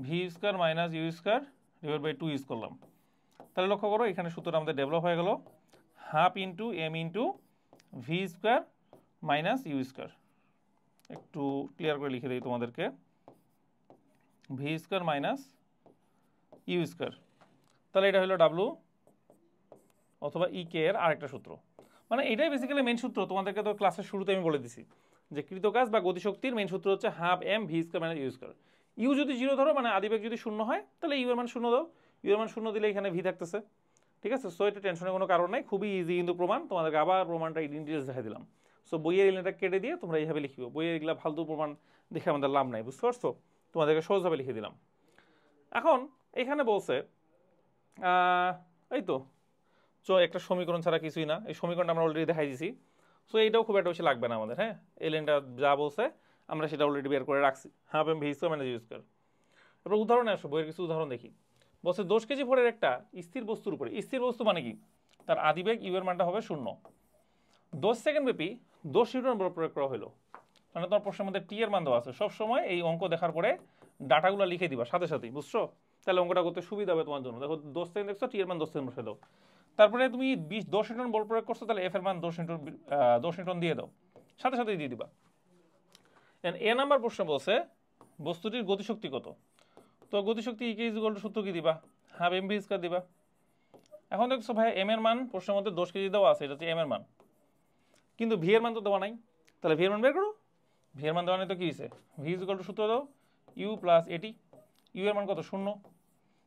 V square minus you square divide by 2 use করলাম। তাহলে লক্ষ্য করো এখানে সূত্রটা আমাদের ডেভেলপ হয়ে গেল half into M into V square minus you square. একটু ক্লিয়ার করে লিখে দিই তোমাদেরকে, V square minus you square. তাহলে এটা হলো ডাব্লু অথবা ই কে এর আরেকটা সূত্র। মানে এটাই বেসিক্যালি মেন সূত্র, তোমাদেরকে তো ক্লাসের শুরুতে আমি বলে দিছি যে কৃতকাজ বা গতিশক্তির মেন সূত্র হচ্ছে half M V square minus you square. U যদি 0 ধরো, মানে আদিবেগ যদি 0 হয়, তাহলে ইউ এর মান 0 দাও, ইউ এর মান 0 দিলে এখানে ভি থাকতেছে। ঠিক আছে, সো এটা টেনশনের কোনো কারণ নাই, খুবই ইজি কিন্তু প্রমাণ। তোমাদেরকে আবার প্রমাণটা ডিটেলস দেখাই দিলাম। সো বইয়ের এলিমেন্টটা কেটে দিয়ে তোমরা এইভাবে লিখবে, বইয়ের এগুলা ফালতু প্রমাণ দেখে আমাদের লাভ নাই, বুঝতে পারছো? তোমাদেরকে সহজভাবে লিখে দিলাম। এখন এখানে বলছে এই তো একটা সমীকরণ ছাড়া কিছুই না, এই সমীকরণটা আমরা অলরেডি দেখাই দিছি। সো এইটাও খুব একটা বেশি লাগবে না আমাদের, হ্যাঁ এলএনটা যা বলছে আমরা সেটা অলরেডি বের করে রাখছি, half M V square minus U square. এরপর উদাহরণে আসো, বইয়ের কিছু উদাহরণ দেখি। বলছে 10 কেজি ভরের একটা স্থির বস্তুর উপরে, স্থির বস্তু মানে কি, তার আদিবেগ ইউ এর মানটা হবে 0, 10 সেকেন্ড ব্যাপী 10 নিউটন বল প্রয়োগ করা হলো। মানে তোমার প্রশ্নের মধ্যে টি এর মান দেওয়া আছে, সবসময় এই অঙ্ক দেখার পরে ডাটাগুলো লিখে দিবা সাথে সাথেই, বুঝছো? তাহলে অঙ্কটা করতে সুবিধা হবে তোমার জন্য। দেখো 10 সেকেন্ড দেখছো, টি এর মান 10 সেকেন্ড বসে দাও। তারপরে তুমি 10 নিউটন বল প্রয়োগ করছো, তাহলে এফ এর মান 10 নিউটন দিয়ে দাও, সাথে সাথেই দিয়ে দিবা। এ নাম্বার প্রশ্ন বলছে বস্তুটির গতিশক্তি কত। তো গতিশক্তি ইকে ইজ ইকুয়াল টু সূত্র কি দিবা, হাফ এম ভি স্কয়ার দিবা। এখন দেখছো ভাই এম এর মান প্রশ্নের মধ্যে 10 কেজি দেওয়া আছে, এটা হচ্ছে এম এর মান, কিন্তু ভি এর মান তো দেওয়া নাই। তাহলে ভি এর মান বের করো। ভি এর মান দেওয়া নেই তো কি হয়েছে, ভি ইজ ইকুয়াল টু সূত্র দাও ইউ প্লাস এটি। ইউ এর মান কত, 0।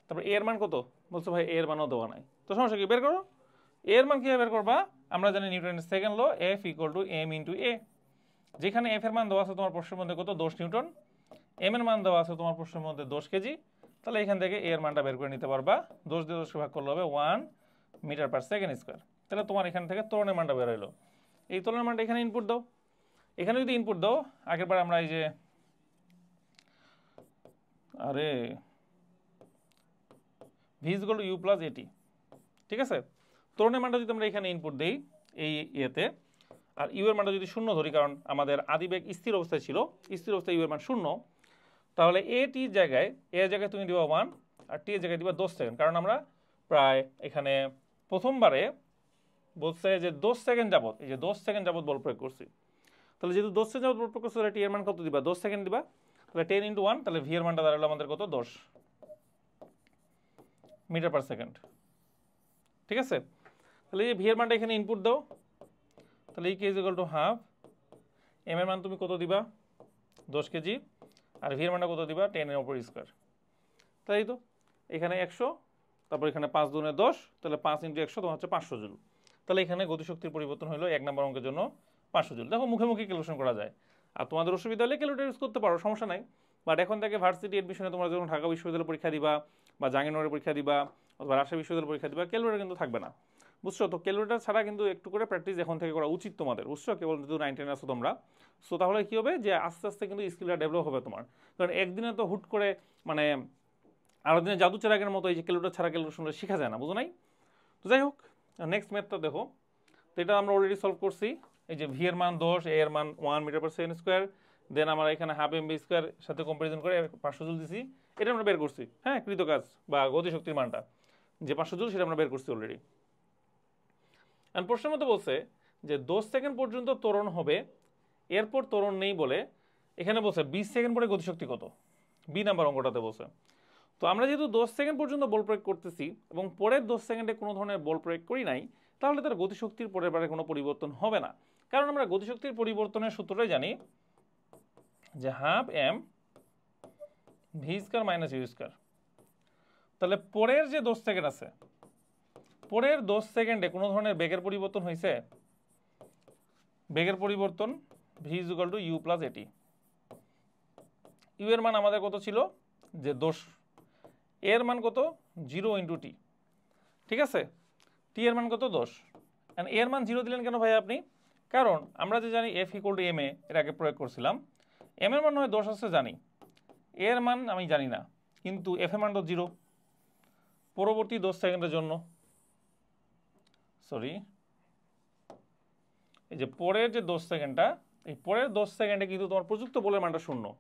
তারপর এ এর মান কত, বলছো ভাই এ এর মানও দেওয়া নাই, তো সমস্যা কি, বের করো। এ এর মান কীভাবে বের করবা, আমরা জানি নিউটনের second law, F equal to M into A. যেখানে এফ এর মান দেওয়া আছে তোমার প্রশ্নের মধ্যে কত, 10 নিউটন, এম এর মান দেওয়া আছে তোমার প্রশ্নের মধ্যে 10 কেজি, তাহলে এখান থেকে এ এর মানটা বের করে নিতে পারবা। 10 দিয়ে 10 ভাগ করলে হবে 1 মিটার পার সেকেন্ড স্কোয়ার। তাহলে তোমার এখান থেকে ত্বরণের মানটা বের হলো। এই ত্বরণের মানটা এখানে ইনপুট দাও। এখানে যদি ইনপুট দাও, আগের বার আমরা এই যে আরে V is equal to U plus A T, ঠিক আছে। ত্বরণের মানটা যদি আমরা এখানে ইনপুট দিই এই ইয়েতে, আর ইউ এর মানটা যদি 0 ধরি, কারণ আমাদের আদিবেগ স্থির অবস্থায় ছিল, স্থির অবস্থায় ইউ এর মান 0, তাহলে এ টির জায়গায়, এর জায়গায় তুমি দিবা 1 আর টি এর জায়গায় দিবা 10 সেকেন্ড। কারণ আমরা প্রায় এখানে প্রথমবারে বলছে যে 10 সেকেন্ড যাবত, এই যে 10 সেকেন্ড যাবত বল প্রয়োগ করছি। তাহলে যেহেতু 10 সেকেন্ড যাবত বল প্রয়োগ করছি, তাহলে টি এর মান কত দিবা, 10 সেকেন্ড দিবা। তাহলে 10 ইন্টু 1, তাহলে ভি এর মানটা দাঁড়ালো আমাদের কত, 10 মিটার পার সেকেন্ড, ঠিক আছে। তাহলে এই ভি এর মানটা এখানে ইনপুট দাও, তাহলে এই K is equal to half, M এর মান তুমি কত দিবা, 10 কেজি, আর ভি এর মানটা কত দিবা, 10 এর উপর স্কোয়ার। তাই তো এখানে 100, তারপর এখানে 5 দুগুণে 10, তাহলে 5 ইন্টু 100 তোমার হচ্ছে 500 জুল। তাহলে এখানে গতিশক্তির পরিবর্তন হলো 1 নম্বর অঙ্কের জন্য 500 জুল। দেখো মুখে মুখে ক্যালকুলেশন করা যায়, আর তোমাদের অসুবিধা হলে ক্যালকুলেটর ইউজ করতে পারো, সমস্যা নাই। বাট এখন থেকে ভার্সিটি এডমিশনে তোমরা যখন ঢাকা বিশ্ববিদ্যালয় পরীক্ষা দিবা, বা জাহাঙ্গীরনগরের পরীক্ষা দিবা, অথবা রাজশাহী বিশ্ববিদ্যালয় পরীক্ষা দিবা, ক্যালকুলেটর কিন্তু থাকবে না, বুঝছো? তো ক্যালকুলেটর ছাড়া কিন্তু একটু করে প্র্যাকটিস এখন থেকে করা উচিত তোমাদের, বুঝছো? কেবল যেহেতু 9 10 আসো তোমরা, সো তাহলে কী হবে যে আস্তে আস্তে কিন্তু স্কিলটা ডেভেলপ হবে তোমার। কারণ একদিনে তো হুট করে মানে আরও দিনে জাদু চেরাগের মতো এই যে ক্যালকুলেটর ছাড়া ক্যালকুলেশন শেখা যায় না, বুঝো নাই? তো যাই হোক, নেক্সট ম্যাথটা দেখো। তো এটা আমরা অলরেডি সলভ করছি। এই যে ভি এর মান 10, এ এর মান 1 মিটার পার সেকেন্ড স্কোয়ার, দেন আমরা এখানে হাফ এম ভি স্কোয়ার সাথে কম্পারিজন করে 500 জুল দিছি, এটা আমরা বের করছি, হ্যাঁ কৃত কাজ বা গতিশক্তির মানটা যে 500 জুল সেটা আমরা বের করছি অলরেডি। আর প্রশ্নের মতো বলছে যে 10 সেকেন্ড পর্যন্ত ত্বরণ হবে, এরপর ত্বরণ নেই বলে এখানে বলছে 20 সেকেন্ড পরে গতিশক্তি কত, বি নাম্বার অঙ্কটাতে বলছে। তো আমরা যেহেতু 10 সেকেন্ড পর্যন্ত বল প্রয়োগ করতেছি এবং পরের 10 সেকেন্ডে কোনো ধরনের বল প্রয়োগ করি নাই, তাহলে তার গতিশক্তির পরের বারে কোনো পরিবর্তন হবে না। কারণ আমরা গতিশক্তির পরিবর্তনের সূত্রটাই জানি যে half M V square minus U square. তাহলে পরের যে 10 সেকেন্ড আছে, পরের 10 সেকেন্ডে কোনো ধরনের বেগের পরিবর্তন হয়েছে, বেগের পরিবর্তন V is equal to U plus A T. U এর মান আমাদের কত ছিল, যে 10, এর মান কত, 0 ইন্টু টি, ঠিক আছে। টি এর মান কত, 10, অ্যান্ড এর মান 0 দিলেন কেন ভাই আপনি? কারণ আমরা যে জানি F equal to M A, এর আগে প্রয়োগ করছিলাম, এম এর মান হয় 10 আছে জানি, এর মান আমি জানি না, কিন্তু এফ এর মান তো 0 পরবর্তী 10 সেকেন্ডের জন্য। সরি, এই যে পরের যে 10 সেকেন্ডটা, এই পরের 10 সেকেন্ডে কিন্তু তোমার প্রযুক্ত বলের মানটা 0,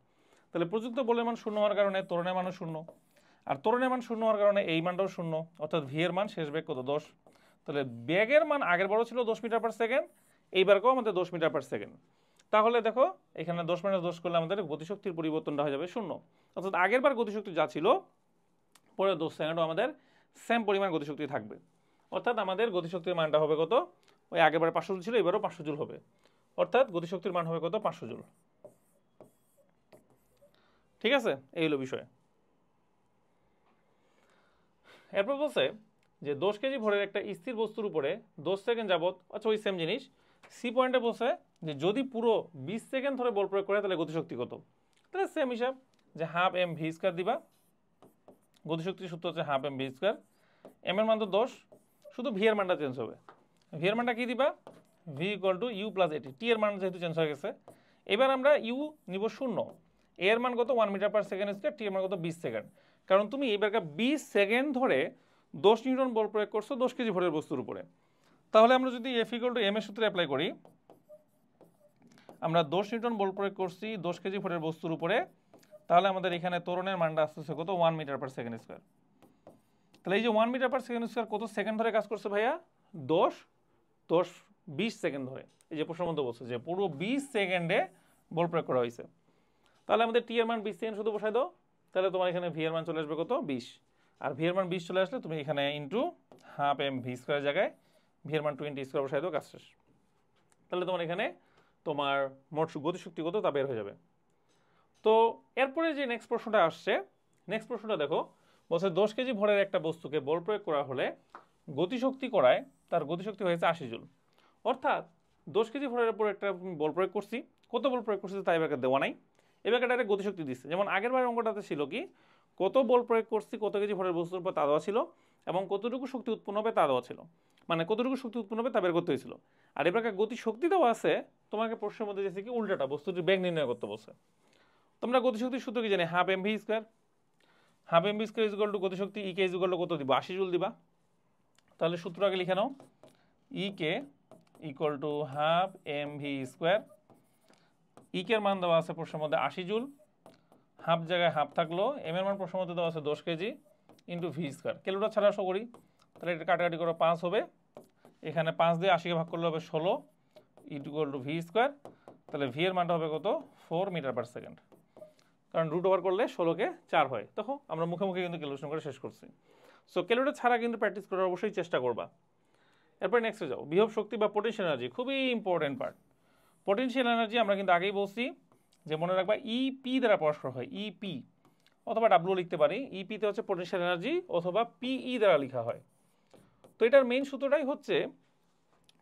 তাহলে প্রযুক্ত বলের মান 0 হওয়ার কারণে ত্বরণের মানও 0, আর ত্বরণের মান 0 হওয়ার কারণে এই মানটাও 0, অর্থাৎ ভি এর মান শেষ বেগ কত, 10। তাহলে বেগের মান আগের বারও ছিল 10 মিটার পার সেকেন্ড, এইবারকেও আমাদের 10 মিটার পার সেকেন্ড। তাহলে দেখো এখানে 10 - 10 করলে আমাদের গতিশক্তির পরিবর্তনটা হয়ে যাবে 0, অর্থাৎ আগের বার গতিশক্তি যা ছিল পরের 10 সেকেন্ডও আমাদের সেম পরিমাণ গতিশক্তি থাকবে, অর্থাৎ আমাদের গতিশক্তির মানটা হবে কত, ওই আগেরবার 500 জুল ছিল, এবারও 500 জুল হবে, অর্থাৎ গতিশক্তির মান হবে কত, 500 জুল। ঠিক আছে, এই হলো বিষয়। এরপর বলছে যে 10 কেজি ভরের একটা স্থির বস্তুর উপরে 10 সেকেন্ড যাবত, আচ্ছা ওই সেম জিনিস সি পয়েন্টে বলছে যে যদি পুরো 20 সেকেন্ড ধরে বল প্রয়োগ করে তাহলে গতিশক্তি কত। তাহলে সেম হিসাব, যে হাফ এম ভি স্কয়ার দিবা, গতিশক্তির সূত্র হচ্ছে half M V square, M এর মান তো 10, শুধু ভি এর মানটা চেঞ্জ হবে। ভি এর মানটা কি দিবা, V equal to U plus A T, T এর মান যেহেতু চেঞ্জ হয়ে গেছে, এবার আমরা ইউ নিব 0, এ এর মান কত 1 মিটার পার সেকেন্ড স্কয়ার, টি এর মান কত 20 সেকেন্ড। কারণ তুমি এবারকার 20 সেকেন্ড ধরে 10 নিউটন বল প্রয়োগ করছো 10 কেজি ভরের বস্তুর উপরে। তাহলে আমরা যদি এফ ইকুয়াল টু এম এর সূত্রে অ্যাপ্লাই করি, আমরা 10 নিউটন বল প্রয়োগ করছি 10 কেজি ভরের বস্তুর উপরে, তাহলে আমাদের এখানে ত্বরণের মানটা আসতেছে কত 1 মিটার পার সেকেন্ড স্কয়ার। তাহলে এই যে 1 মিটার পার সেকেন্ড স্কয়ার কত সেকেন্ড ধরে কাজ করছে ভাইয়া, 20 সেকেন্ড ধরে। এই যে প্রশ্নের মধ্যে বলছে যে পুরো 20 সেকেন্ডে বল প্রয়োগ করা হয়েছে। তাহলে আমাদের টি এর মান 20 সেকেন্ড শুধু বসাই দাও, তাহলে তোমার এখানে ভি এর মান চলে আসবে কত 20, আর ভি এর মান 20 চলে আসলে তুমি এখানে into half M V square জায়গায় ভি এর মান 20 স্কয়ার বসাই দাও, কাজ শেষ। তাহলে তোমার এখানে তোমার মোট গতিশক্তি কত তা বের হয়ে যাবে। তো এরপরে যে নেক্সট প্রশ্নটা আসছে, নেক্সট প্রশ্নটা দেখো, বলছে 10 কেজি ভরের একটা বস্তুকে বল প্রয়োগ করা হলে গতিশক্তি করায় তার গতিশক্তি হয়েছে 80 জুল। অর্থাৎ 10 কেজি ভরের উপর একটা বল প্রয়োগ করছি, কত বল প্রয়োগ করছি তাই এবার দেওয়া নাই, এবার ডাইরেক্ট গতিশক্তি দিচ্ছে। যেমন আগের বারের অঙ্কটাতে ছিল কি, কত বল প্রয়োগ করছি কত কেজি ভরের বস্তুর উপর তা দেওয়া ছিল, এবং কতটুকু শক্তি উৎপন্ন হবে তা দেওয়া ছিল, মানে কতটুকু শক্তি উৎপন্ন হবে তা বের করতে হয়েছিল। আর এবার গতিশক্তি দেওয়া আছে, তোমাকে প্রশ্নের মধ্যে যেছে কি উল্টাটা বস্তুটির বেগ নির্ণয় করতে বলছে। তোমরা গতিশক্তির সূত্র কি জানি, half M V square, half M V square is equal to গতিশক্তি E K is equal to কত দিব 80 জুল দিবা। তাহলে সূত্র আগে লিখে নাও, E K equal to half M V square, E K এর মান দেওয়া আছে প্রশ্নের মধ্যে 80 জুল, হাফ জায়গায় হাফ থাকলো, এম এর মান প্রশ্নের মধ্যে দেওয়া আছে 10 kg into V square. Calculator ছাড়া আসো করি, তাহলে এটা কাটাকাটি করে 5 হবে, এখানে 5 দিয়ে 80 কে ভাগ করলে হবে 16 ইকুয়াল টু ভি স্কয়ার। তাহলে ভি এর মানটা হবে কত 4 মিটার পার সেকেন্ড, কারণ রুট ওভার করলে 16কে 4 হয়। তখন আমরা মুখে মুখে কিন্তু ক্যালকুলেশন করে শেষ করছি। সো ক্যালকুলেটর ছাড়া কিন্তু প্র্যাকটিস করার অবশ্যই চেষ্টা করবা। এরপর নেক্সটে যাও, বিভব শক্তি বা পোটেনশিয়াল এনার্জি, খুবই ইম্পর্টেন্ট পার্ট। পোটেনশিয়াল এনার্জি আমরা কিন্তু আগেই বলছি যে মনে রাখবা ইপি দ্বারা প্রকাশ করা হয়, ইপি অথবা ডাব্লিউ লিখতে পারি, ইপিতে হচ্ছে পোটেনশিয়াল এনার্জি অথবা পিই দ্বারা লেখা হয়। তো এটার মেইন সূত্রটাই হচ্ছে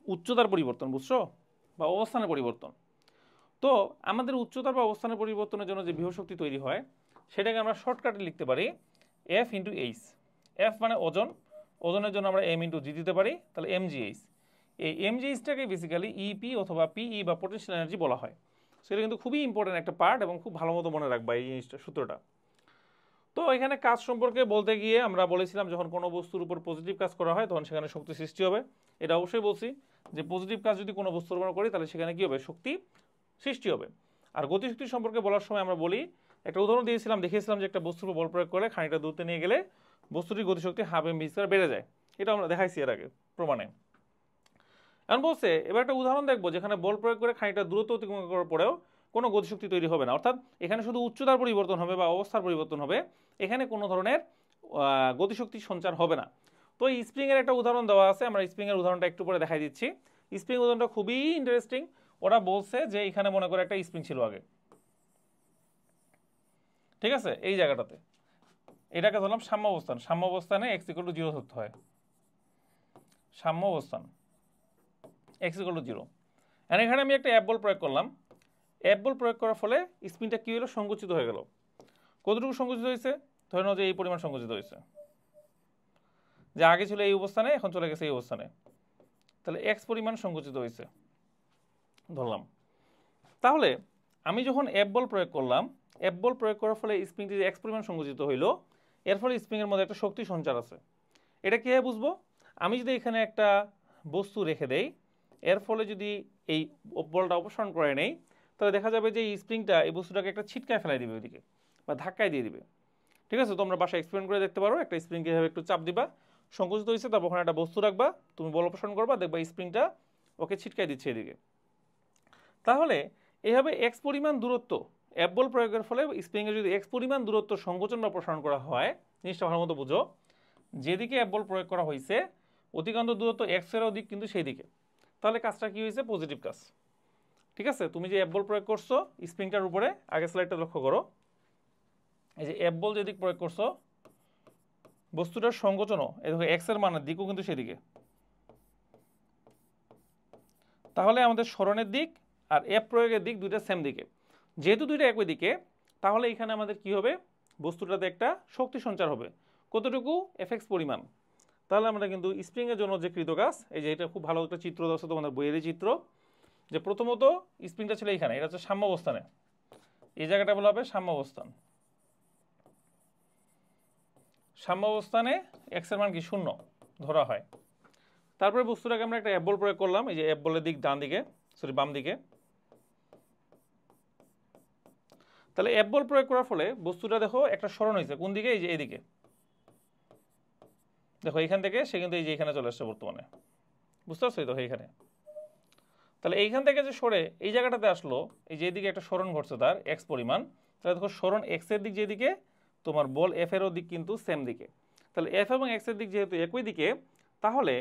উচ্চতার পরিবর্তন, বুঝছো, বা অবস্থানের পরিবর্তন। তো আমাদের উচ্চতার বা অবস্থানের পরিবর্তনের জন্য যে বিভব শক্তি তৈরি হয় সেটাকে আমরা শর্টকাটে লিখতে পারি এফ ইন্টু এইচ। এফ মানে ওজন, ওজনের জন্য আমরা এম ইন্টু জি দিতে পারি, তাহলে এমজিএইচ। এই এমজিএইচটাকে বেসিক্যালি ইপি অথবা পিই বা পোটেনশিয়াল এনার্জি বলা হয়। সেটা কিন্তু খুবই ইম্পর্টেন্ট একটা পার্ট এবং খুব ভালো মতো মনে রাখবা এই জিনিসটা, সূত্রটা। তো এখানে কাজ সম্পর্কে বলতে গিয়ে আমরা বলেছিলাম যখন কোনো বস্তুর উপর পজিটিভ কাজ করা হয় তখন সেখানে শক্তি সৃষ্টি হবে। এটা অবশ্যই বলছি যে পজিটিভ কাজ যদি কোনো বস্তুর উপর করি তাহলে সেখানে কী হবে, শক্তি সৃষ্টি হবে। আর গতিশক্তি সম্পর্কে বলার সময় আমরা বলি, একটা উদাহরণ দিয়েছিলাম, দেখিয়েছিলাম যে একটা বস্তুর উপর বল প্রয়োগ করে খানিকটা দূরত্বে নিয়ে গেলে বস্তুটির গতিশক্তি হাফ এম ভি স্কয়ার বেড়ে যায়। এটা আমরা দেখাইছি এর আগে প্রমাণে। এখন বলছে এবার একটা উদাহরণ দেখবো যেখানে বল প্রয়োগ করে খানিকটা দূরত্ব অতিক্রম করার পরেও কোনো গতিশক্তি তৈরি হবে না, অর্থাৎ এখানে শুধু উচ্চতার পরিবর্তন হবে বা অবস্থার পরিবর্তন হবে, এখানে কোনো ধরনের গতিশক্তি সঞ্চার হবে না। তো এই স্প্রিংয়ের একটা উদাহরণ দেওয়া আছে, আমরা স্প্রিংয়ের উদাহরণটা একটু পরে দেখাই দিচ্ছি। স্প্রিং উদাহরণটা খুবই ইন্টারেস্টিং। ওরা বলছে যে এখানে মনে করে একটা স্প্রিং ছিল আগে, ঠিক আছে, এই জায়গাটাতে এটাকে ধরলাম সাম্য অবস্থান, সাম্য অবস্থানে এক্স ইকুয়াল টু 0 ধরতে হয়, সাম্য অবস্থান এক্স ইকুয়াল টু 0। আর এখানে আমি একটা অ্যাপ বল প্রয়োগ করলাম, অ্যাপ বল প্রয়োগ করার ফলে স্প্রিংটা কী হলো, সংকুচিত হয়ে গেল। কতটুকু সংকুচিত হয়েছে, ধরে নাও যে এই পরিমাণ সংকুচিত হয়েছে, যে আগে ছিল এই অবস্থানে এখন চলে গেছে এই অবস্থানে, তাহলে এক্স পরিমাণ সংকুচিত হয়েছে ধরলাম। তাহলে আমি যখন অ্যাপ বল প্রয়োগ করলাম, অ্যাপ বল প্রয়োগ করার ফলে স্প্রিংটি যে এক্স পরিমাণ সংকুচিত হইল, এর ফলে স্প্রিংয়ের মধ্যে একটা শক্তি সঞ্চার আছে। এটা কীভাবে বুঝবো, আমি যদি এখানে একটা বস্তু রেখে দেই, এর ফলে যদি এই বলটা অপসারণ করে নেই, তাহলে দেখা যাবে যে এই স্প্রিংটা এই বস্তুটাকে একটা ছিটকায় ফেলাই দিবে ওইদিকে বা ধাক্কায় দিয়ে দিবে। ঠিক আছে, তোমরা বাসায় এক্সপেরিমেন্ট করে দেখতে পারো, একটা স্প্রিংকে এভাবে একটু চাপ দিবা, সংকুচিত হয়েছে, তারপর ওখানে একটা বস্তু রাখবা, তুমি বল অপসারণ করবা, দেখবা স্প্রিংটা ওকে ছিটকায় দিচ্ছে এদিকে। তাহলে এইভাবে এক্স পরিমাণ দূরত্ব অ্যাপ বল প্রয়োগের ফলে স্প্রিংয়ে যদি এক্স পরিমাণ দূরত্ব সংকোচন বা প্রসারণ করা হয়, জিনিসটা ভালো মতো বুঝো, যেদিকে অ্যাপ বল প্রয়োগ করা হয়েছে অতিক্রান্ত দূরত্ব এক্স এর দিক কিন্তু সেই দিকে, তাহলে কাজটা কি হয়েছে, পজিটিভ কাজ। ঠিক আছে, তুমি যে অ্যাপ বল প্রয়োগ করছো স্প্রিংটার উপরে, আগে স্লাইডটা লক্ষ্য করো, এই যে অ্যাপ বল যেদিক প্রয়োগ করছো বস্তুটার সংকোচনও এই দেখো এক্স এর মানের দিকও কিন্তু সেদিকে, তাহলে আমাদের সরণের দিক আর অ্যাপ প্রয়োগের দিক দুইটা সেম দিকে, যেহেতু দুইটা একই দিকে, তাহলে এখানে আমাদের কি হবে, বস্তুটাতে একটা শক্তি সঞ্চার হবে। কতটুকু, এফ এক্স পরিমাণ। তাহলে আমরা কিন্তু স্প্রিংয়ের জন্য যে কৃতকাজ, এই যে এটা খুব ভালো একটা চিত্র দেওয়া আছে তোমাদের বইয়েরই চিত্র, যে প্রথমত স্প্রিংটা ছিল এইখানে, এটা হচ্ছে সাম্যাবস্থানে, এই জায়গাটা বলা হবে সাম্যাবস্থান। সাম্যাবস্থানে এক্স এর মান কি 0 ধরা হয়। তারপরে বস্তুটাকে আমরা একটা এফ বল প্রয়োগ করলাম, এই যে এফ বলের দিক ডান দিকে, সরি বাম দিকে। তাহলে এফ বল প্রয়োগ করার ফলে বস্তুটা দেখো একটা সরণ হয়েছে কোন দিকে, এই যে এদিকে দেখো, এইখান থেকে সে কিন্তু এই যে এখানে চলে আসছে বর্তমানে, বুঝতে পারছো তো এইখানে। তাহলে এইখান থেকে যে সরে এই জায়গাটাতে আসলো, এই যে এদিকে একটা সরণ ঘটছে তার এক্স পরিমাণ, তাহলে দেখো সরণ এক্স এর দিক যেদিকে, তোমার বল এফ এরও দিক কিন্তু সেম দিকে। তাহলে এফ এবং এক্স এর দিক যেহেতু একই দিকে, তাহলে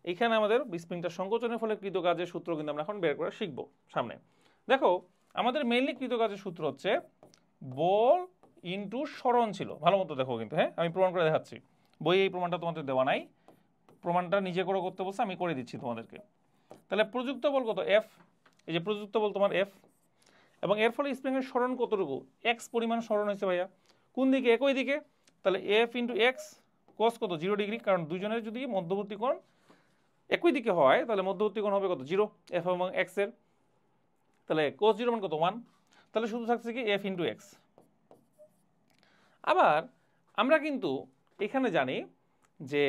এইখানে আমাদের স্প্রিংটা সংকোচনের ফলে কৃতকাজের সূত্র কিন্তু আমরা এখন বের করে শিখবো সামনে। দেখো আমাদের মেইনলি কৃতকাজের সূত্র হচ্ছে বল ইনটু সরণ ছিল, ভালো মতো দেখো কিন্তু, হ্যাঁ আমি প্রমাণ করে দেখাচ্ছি, বই এই প্রমাণটা তোমাদের দেওয়া নাই, প্রমাণটা নিজে করে করতে বলছে, আমি করে দিচ্ছি তোমাদেরকে। তাহলে প্রযুক্ত বল কত, এফ, এই যে প্রযুক্ত বল তোমার এফ, এবং এর ফলে স্প্রিংয়ের সরণ কতটুকু, এক্স পরিমাণ সরণ হয়েছে ভাইয়া, কোন দিকে, একই দিকে। তাহলে এফ ইন্টু এক্স কস কত 0 ডিগ্রি, কারণ দুজনের যদি মধ্যবর্তী কোণ একই দিকে হয় তাহলে মধ্যবর্তী কোণ হবে কত 0, এফ এবং এক্স এর। তাহলে cos 0 মান কত 1, তাহলে শুধু থাকছে কি এফ ইন্টু এক্স। আবার আমরা কিন্তু এখানে জানি যে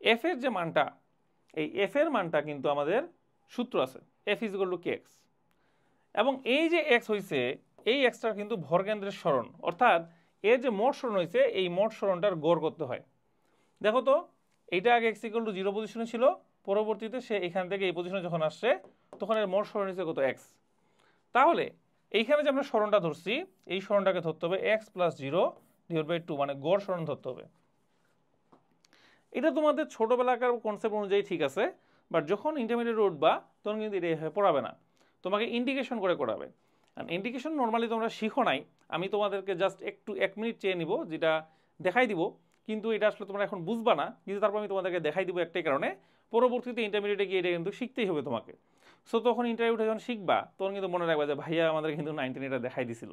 এফ এর যে মানটা, এই এফ এর মানটা কিন্তু আমাদের সূত্র আছে F is equal two K x, এবং এই যে এক্স হয়েছে এই এক্সটার কিন্তু ভরকেন্দ্রের সরণ, অর্থাৎ এর যে মোট সরণ হয়েছে এই মোট সরণটার গড় করতে হয়। দেখো তো এইটা আগে এক্স ইকুয়াল টু 0 পজিশনে ছিল, পরবর্তীতে সে এখান থেকে এই পজিশনে যখন আসছে তখন এর মোট সরণ হয়েছে কত এক্স। তাহলে এইখানে যে আমরা সরণটা ধরছি এই সরণটাকে ধরতে হবে এক্স প্লাস 0 ডিভাইড বাই 2, মানে গড় সরণ ধরতে হবে। এটা তোমাদের ছোটবেলাকার কনসেপ্ট অনুযায়ী ঠিক আছে, বাট যখন ইন্টারমিডিয়েট উঠবা তখন কিন্তু এটা পড়াবে না, তোমাকে ইন্ডিকেশন করে করাবে। আর ইন্ডিকেশন নর্মালি তোমরা শিখো নাই, আমি তোমাদেরকে জাস্ট একটু 1 মিনিট চেয়ে নিব, যেটা দেখাই দিব, কিন্তু এটা আসলে তোমরা এখন বুঝবা না, কিন্তু তারপর আমি তোমাদেরকে দেখাই দিব একটাই কারণে, পরবর্তীতে ইন্টারমিডিয়েটে গিয়ে এটা কিন্তু শিখতেই হবে তোমাকে। সো তখন ইন্টারমিডিয়েটে যখন শিখবা তখন কিন্তু মনে রাখবা যে ভাইয়া আমাদের কিন্তু 19 এটা দেখাই দিছিল।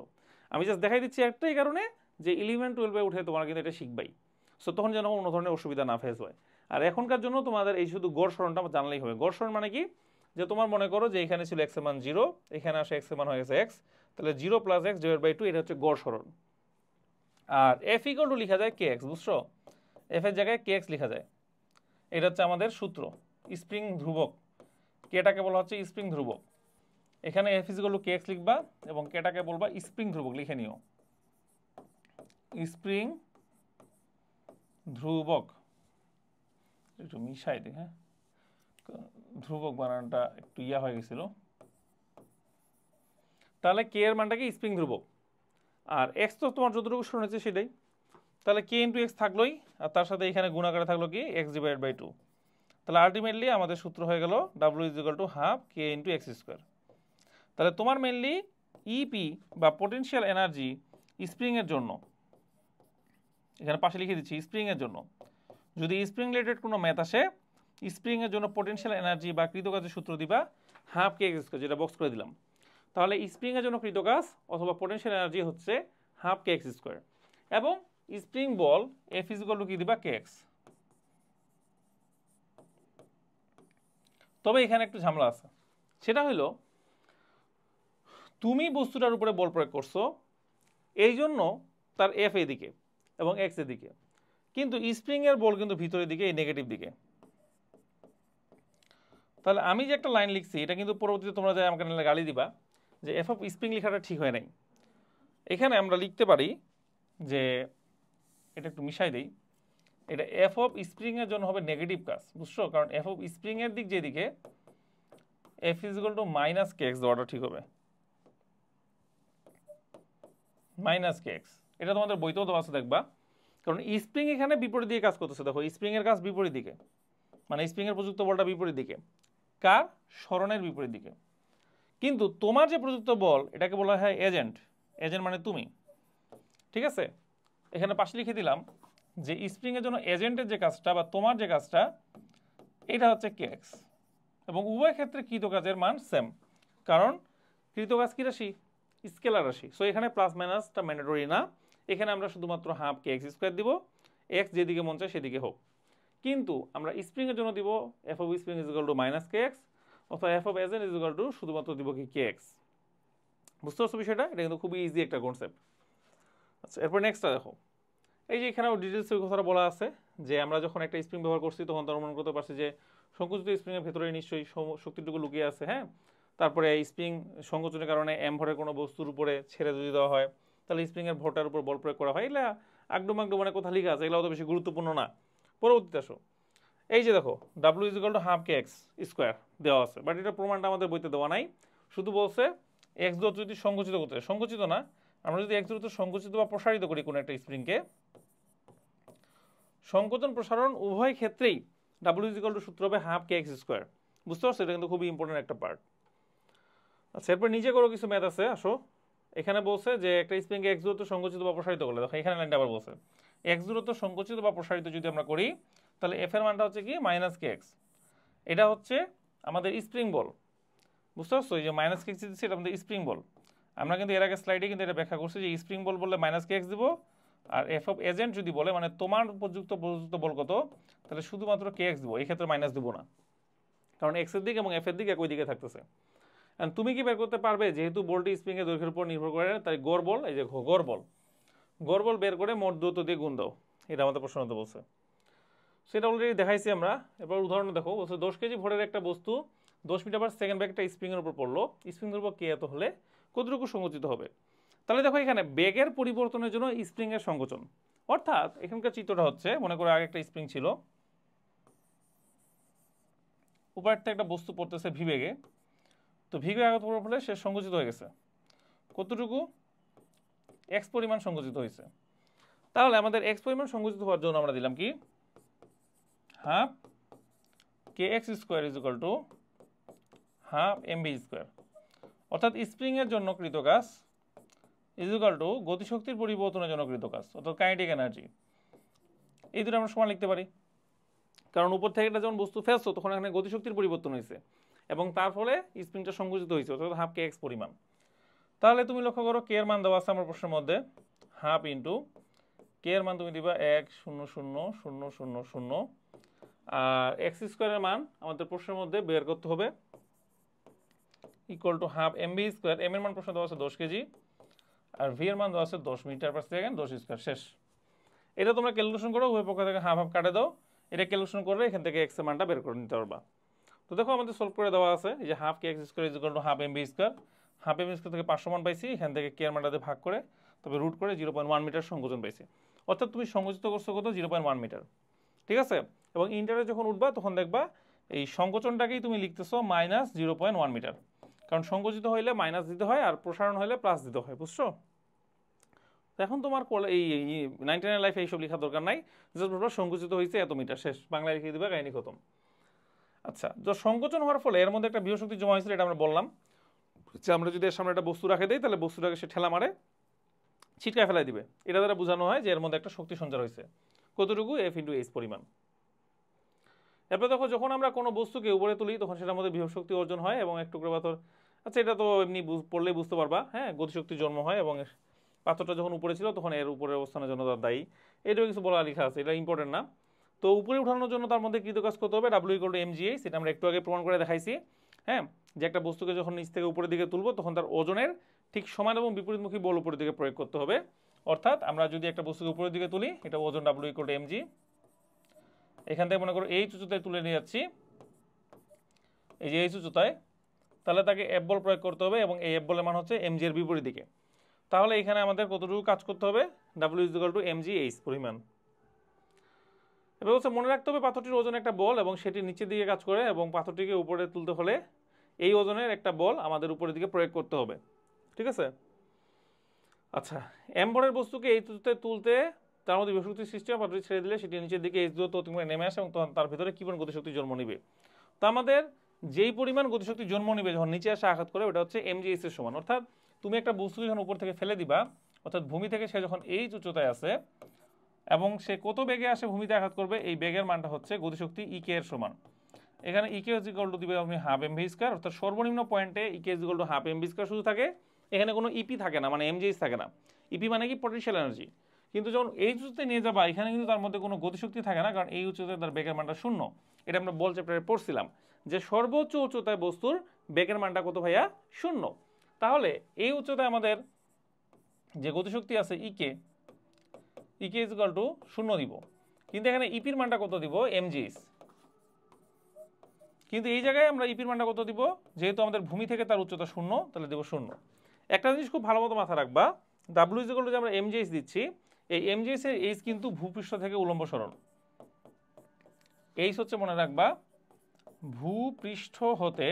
আমি জাস্ট দেখাই দিচ্ছি একটাই কারণে যে 11-12 উঠে তোমরা কিন্তু এটা শিখবাই, সো তখন যেন কোনো ধরনের অসুবিধা না ফেস হয়। আর এখনকার জন্য তোমাদের এই শুধু গড় সরণটা জানলেই হবে। গড় সরণ মানে কি, যে তোমার মনে করো যে এখানে ছিল এক্স এর মান 0, এখানে আসে এক্স এর মান হয়ে গেছে এক্স, তাহলে 0 প্লাস এক্স ডিভাইড বাই 2, এটা হচ্ছে গড় সরণ। আর এফ ইকুয়াল টু লিখা যায় কে এক্স, বুঝছো, এফ এর জায়গায় কে এক্স লিখা যায়, এটা হচ্ছে আমাদের সূত্র। স্প্রিং ধ্রুবক, কেটাকে বলা হচ্ছে স্প্রিং ধ্রুবক, এখানে F is equal two K x লিখবা এবং কেটাকে বলবা স্প্রিং ধ্রুবক, লিখে নিও স্প্রিং ধ্রুবক, একটু মিশাই দিই, হ্যাঁ ধ্রুবক বানানটা একটু ইয়া হয়ে গেছিল। তাহলে কে এর মানটা কি স্প্রিং ধ্রুবক, আর এক্স তো তোমার যতটুকু শুনেছে সেটাই, তাহলে কে ইন্টু এক্স থাকলোই, আর তার সাথে এখানে গুণাকারে থাকলো কি এক্স ডিভাইড বাই 2। তাহলে আলটিমেটলি আমাদের সূত্র হয়ে গেল W is equal to half K into x square. তাহলে তোমার মেনলি ইপি বা পোটেনশিয়াল এনার্জি স্প্রিংয়ের জন্য, এখানে পাশে লিখে দিচ্ছি স্প্রিংয়ের জন্য, যদি স্প্রিং রিলেটেড কোনো ম্যাথ আসে স্প্রিংয়ের জন্য পোটেনশিয়াল এনার্জি বা কৃতকাজের সূত্র দিবা হাফ কে এক্স স্কোয়ার, যেটা বক্স করে দিলাম। তাহলে স্প্রিংয়ের জন্য কৃতকাজ অথবা পোটেনশিয়াল এনার্জি হচ্ছে হাফ কে এক্স স্কোয়ার, এবং spring ball F is equal two কি দিবা কে এক্স। তবে এখানে একটু ঝামেলা আছে, সেটা হলো তুমি বস্তুটার উপরে বল প্রয়োগ করছো এই জন্য তার এফ এদিকে এবং এক্স এদিকে, কিন্তু স্প্রিংয়ের বল কিন্তু ভিতরের দিকে, এই নেগেটিভ দিকে। তাহলে আমি যে একটা লাইন লিখছি এটা কিন্তু পরবর্তীতে তোমরা যাই আমাকে গালি দিবা যে এফ অফ স্প্রিং লেখাটা ঠিক হয় নাই। এখানে আমরা লিখতে পারি যে, এটা একটু মিশাই দেই, এটা এফ অফ স্প্রিংয়ের জন্য হবে নেগেটিভ কাজ, বুঝছো, কারণ এফ অফ স্প্রিংয়ের দিক যেদিকে F is equal to minus K x দেওয়াটা ঠিক হবে, মাইনাস কে এক্স। এটা তোমাদের বইতেও দেওয়া আছে দেখবা, কারণ স্প্রিং এখানে বিপরীত দিকে কাজ করতেছে। দেখো স্প্রিংয়ের কাজ বিপরীত দিকে, মানে স্প্রিংয়ের প্রযুক্ত বলটা বিপরীত দিকে, কার সরণের বিপরীত দিকে। কিন্তু তোমার যে প্রযুক্ত বল এটাকে বলা হয় এজেন্ট, এজেন্ট মানে তুমি, ঠিক আছে। এখানে পাশে লিখে দিলাম যে স্প্রিংয়ের জন্য এজেন্টের যে কাজটা বা তোমার যে কাজটা এটা হচ্ছে কে এক্স, এবং উভয় ক্ষেত্রে কৃতকাজের মান সেম, কারণ কৃতকাজ কি রাশি, স্কেলার রাশি। সো এখানে প্লাস মাইনাসটা ম্যান্ডেটরি না, এখানে আমরা শুধুমাত্র হাফ কে এক্স স্কোয়ার দিব, এক্স যেদিকে মন চায় সেদিকে হোক। কিন্তু আমরা স্প্রিংয়ের জন্য দিব F of spring is equal to minus K X, অথবা F of agent is equal to শুধুমাত্র দিব কি কে এক্স। বুঝতে পারছো বিষয়টা? এটা কিন্তু খুবই ইজি একটা কনসেপ্ট। আচ্ছা, এরপর নেক্সটটা দেখো। এই যে এখানেও ডিটেলসের কথাটা বলা আছে যে আমরা যখন একটা স্প্রিং ব্যবহার করছি তখন তার অনুমান করতে পারছি যে সংকুচিত স্প্রিংয়ের ভেতরে নিশ্চয়ই শক্তিটুকু লুকিয়ে আছে। হ্যাঁ, তারপরে স্প্রিং সংকোচনের কারণে এম ভরের কোনো বস্তুর উপরে ছেড়ে যদি দেওয়া হয় তাহলে স্প্রিংয়ের ভরটার উপর বল প্রয়োগ করা হয়। এগুলা আগডুম আগডুম মানে কথা লিখা আছে, এগুলো অত বেশি গুরুত্বপূর্ণ না। পরবর্তীতে আসো, এই যে দেখো W is equal to half K X square দেওয়া আছে, বাট এটা প্রমাণটা আমাদের বইতে দেওয়া নাই। শুধু বলছে এক্স দূরত্ব যদি সংকুচিত করতে হয়, সংকুচিত না, আমরা যদি এক্স দূরত্ব সংকুচিত বা প্রসারিত করি কোনো একটা স্প্রিংকে, সংকোচন প্রসারণ উভয় ক্ষেত্রেই ডাব্লিউ ইজ ইকুয়াল টু সূত্র হবে হাফ কে এক্স স্কোয়ার। বুঝতে পারছো? এটা কিন্তু খুবই ইম্পর্টেন্ট একটা পার্ট। আচ্ছা, এরপর নিজে করো কিছু ম্যাথ আছে। আসো, এখানে বলছে যে একটা স্প্রিংকে এক্স দূরত্ব সংকুচিত বা প্রসারিত করলে, দেখো এখানে লাইনটা আবার বলছে এক্স দূরত্ব সংকুচিত বা প্রসারিত যদি আমরা করি তাহলে এফ এর মানটা হচ্ছে কি মাইনাস কে এক্স। এটা হচ্ছে আমাদের স্প্রিং বল। বুঝতে পারছো? এই যে মাইনাস কে এক্স দিচ্ছি এটা আমাদের স্প্রিং বল। আমরা কিন্তু এর আগে স্লাইডে কিন্তু এটা ব্যাখ্যা করছি যে স্প্রিং বল বললে মাইনাস কে এক্স দিব, আর এফ অফ এজেন্ট যদি বলে মানে তোমার প্রযুক্ত বল কত তাহলে শুধুমাত্র কে এক্স দিব, এই ক্ষেত্রে মাইনাস দিব না, কারণ এক্স এর দিক এবং এফ এর দিক একই দিকে থাকতেছে। তুমি কি বের করতে পারবে যেহেতু বলটি স্প্রিং এর দৈর্ঘ্যের উপর নির্ভর করে, তাই গড় বল, এই যে গড় বল বের করে মোট দূরত্ব দিয়ে গুণ দাও, এটা আমাদের প্রশ্ন হতে বলছে। সেটা অলরেডি দেখাইছি আমরা। এবার উদাহরণ দেখো, বলছে 10 কেজি ভরের একটা বস্তু 10 মিটার পার সেকেন্ড বেগে একটা স্প্রিংয়ের উপর পড়লো, স্প্রিংয়ের উপর কে এত হলে কতটুকু সংকুচিত হবে। তাহলে দেখো এখানে বেগের পরিবর্তনের জন্য স্প্রিংয়ের সংকোচন, অর্থাৎ এখানকার চিত্রটা হচ্ছে মনে করো আগে একটা স্প্রিং ছিল, উপরটা একটা বস্তু পড়তেছে ভি বেগে, তো ভি বেগে আঘাত করার ফলে সে সংকুচিত হয়ে গেছে কতটুকু, এক্স পরিমাণ সংকুচিত হয়েছে। তাহলে আমাদের এক্স পরিমাণ সংকুচিত হওয়ার জন্য আমরা দিলাম কি half K X square is equal to half M B square, অর্থাৎ স্প্রিং এর জন্য কৃত কাজ ইজ ইকুয়াল টু গতিশক্তির পরিবর্তনের জন্য কৃত কাজ, অর্থাৎ কাইনেটিক এনার্জি। এই দুটো আমরা সমান লিখতে পারি, কারণ উপর থেকে একটা যখন বস্তু ফেলছো তখন এখানে গতিশক্তির পরিবর্তন হয়েছে এবং তার ফলে স্প্রিংটা সংকুচিত হয়েছে, অর্থাৎ হাফ কে এক্স পরিমাণ। তাহলে তুমি লক্ষ্য করো কে এর মান দেওয়া আছে আমার প্রশ্নের মধ্যে হাফ ইন্টু কে এর মান তুমি দিবা 1,0,0,0,0, আর এক্স স্কোয়ারের মান আমাদের প্রশ্নের মধ্যে বের করতে হবে equal to half M B square. M এর মান প্রশ্ন দেওয়া আছে 10 কেজি আর ভি এর মান দেওয়া আছে 10 মিটার পার সেকেন্ড, 10 স্কোয়ার। শেষ। এটা তোমরা ক্যালকুলেশন করো, উভয় পক্ষ থেকে হাফ হাফ কাটে দাও, এটা ক্যালকুলেশন করলে এখান থেকে এক্স এর মানটা বের করে নিতে পারবা। তো দেখো আমাদের সলভ করে দেওয়া আছে এই যে half K X square is equal to half M B square. Half M B square থেকে 500 মান পাইছি, এখান থেকে কে এর মানটাতে ভাগ করে তবে রুট করে 0.1 মিটার সংকোচন পাইছি, অর্থাৎ তুমি সংকুচিত করছো কত 0.1 মিটার। ঠিক আছে, এবং ইন্টারে যখন উঠবা তখন দেখবা এই সংকোচনটাকেই তুমি লিখতেছো মাইনাস 0.1 মিটার, কারণ সংকুচিত হইলে মাইনাস দিতে হয় আর প্রসারণ হইলে প্লাস দিতে হয়। বুঝছো? এখন তোমার এই 99 লাইফে এইসব লেখার দরকার নাই, জাস্ট সংকুচিত হয়েছে এত মিটার, শেষ, বাংলায় লিখে দিবে, কাহিনী খতম। আচ্ছা, তো সংকোচন হওয়ার ফলে এর মধ্যে একটা বৃহস্পতি জমা হয়েছিল, এটা আমরা বললাম যে আমরা যদি এর সামনে একটা বস্তু রাখে দিই তাহলে বস্তুটাকে সে ঠেলা মারে ছিটকায় ফেলাই দিবে, এটা দ্বারা বোঝানো হয় যে এর মধ্যে একটা শক্তি সঞ্চার হয়েছে কতটুকু, এফ ইন্টু এইচ পরিমাণ। এরপর দেখো যখন আমরা কোনো বস্তুকে উপরে তুলি তখন সেটার মধ্যে বিভব শক্তি অর্জন হয় এবং এক টুকরো পাথর, আচ্ছা এটা তো এমনি পড়লেই বুঝতে পারবা, হ্যাঁ, গতিশক্তি জন্ম হয় এবং পাথরটা যখন উপরে ছিল তখন এর উপরের অবস্থানের জন্য তার দায়ী, এটাও কিছু বলা লেখা আছে, এটা ইম্পর্টেন্ট না। তো উপরে উঠানোর জন্য তার মধ্যে কৃত কাজ করতে হবে ডাব্লিউ ইকুয়াল টু এমজিএইচ, সেটা আমরা একটু আগে প্রমাণ করে দেখাইছি। হ্যাঁ, যে একটা বস্তুকে যখন নিচ থেকে উপরের দিকে তুলবো তখন তার ওজনের ঠিক সমান এবং বিপরীতমুখী বল উপরের দিকে প্রয়োগ করতে হবে, অর্থাৎ আমরা যদি একটা বস্তুকে উপরের দিকে তুলি এটা ওজন ডাব্লিউ ইকুয়াল টু এমজি, এখান থেকে মনে করো এই উচ্চতায় তুলে নিয়ে যাচ্ছি, এই যে এই উচ্চতায়, তাহলে তাকে এফ বল প্রয়োগ করতে হবে এবং এই এফ বলের মান হচ্ছে এমজি এর বিপরীত দিকে। তাহলে এখানে আমাদের কতটুকু কাজ করতে হবে, W is equal two MG H পরিমাণ। এবার হচ্ছে মনে রাখতে হবে পাথরটির ওজন একটা বল এবং সেটি নিচের দিকে কাজ করে এবং পাথরটিকে উপরে তুলতে হলে এই ওজনের একটা বল আমাদের উপরের দিকে প্রয়োগ করতে হবে। ঠিক আছে? আচ্ছা, এম ভরের বস্তুকে এই তুলতে তার মধ্যে বিভব সৃষ্টি হয়, পাথরটি ছেড়ে দিলে সেটি নিচের দিকে এইচ দূরত্ব অতিক্রমে নেমে আসে এবং তখন তার ভিতরে কি পরিমাণ গতিশক্তি জন্ম নিবে। তো আমাদের যেই পরিমাণ গতিশক্তি জন্ম নিবে যখন নিচে আসে আঘাত করে ওটা হচ্ছে এমজিএইচ এর সমান, অর্থাৎ তুমি একটা বস্তুকে যখন উপর থেকে ফেলে দিবা, অর্থাৎ ভূমি থেকে সে যখন এই উচ্চতায় আসে এবং সে কত বেগে আসে ভূমিতে আঘাত করবে, এই বেগের মানটা হচ্ছে গতিশক্তি ইকে এর সমান। এখানে ইকে ইজ ইকুয়াল টু দিবে আপনি হাফ এমভি স্কয়ার, অর্থাৎ সর্বনিম্ন পয়েন্টে E K is equal to half MV square শুধু থাকে, এখানে কোনো ইপি থাকে না, মানে এমজিএইচ থাকে না। ইপি মানে কি পটেনশিয়াল এনার্জি, কিন্তু যখন এই উচ্চতায় নিয়ে যাবা এখানে কিন্তু তার মধ্যে কোনো গতিশক্তি থাকে না, কারণ এই উচ্চতায় তার বেগের মানটা শূন্য। এটা আমরা বল চ্যাপ্টারে পড়ছিলাম যে সর্বোচ্চ উচ্চতায় বস্তুর বেগের মানটা কত ভাইয়া? শূন্য। তাহলে এই উচ্চতায় আমাদের যে গতিশক্তি আছে ইকে ইজ ইকুয়াল টু শূন্য দিব, কিন্তু এখানে ইপির মানটা কত দিব? এমজিএস। কিন্তু এই জায়গায় আমরা ইপির মানটা কত দিব? যেহেতু আমাদের ভূমি থেকে তার উচ্চতা শূন্য, তাহলে দেব শূন্য। একটা জিনিস খুব ভালো মতো মাথা রাখবা, ডাব্লিউ ইজ ইকুয়াল টু যে আমরা এমজিএস দিচ্ছি, এই এমজিএস এর এইচ কিন্তু ভূপৃষ্ঠ থেকে উলম্ব সরণ। এইচ হচ্ছে মনে রাখবা ভূপৃষ্ঠ হতে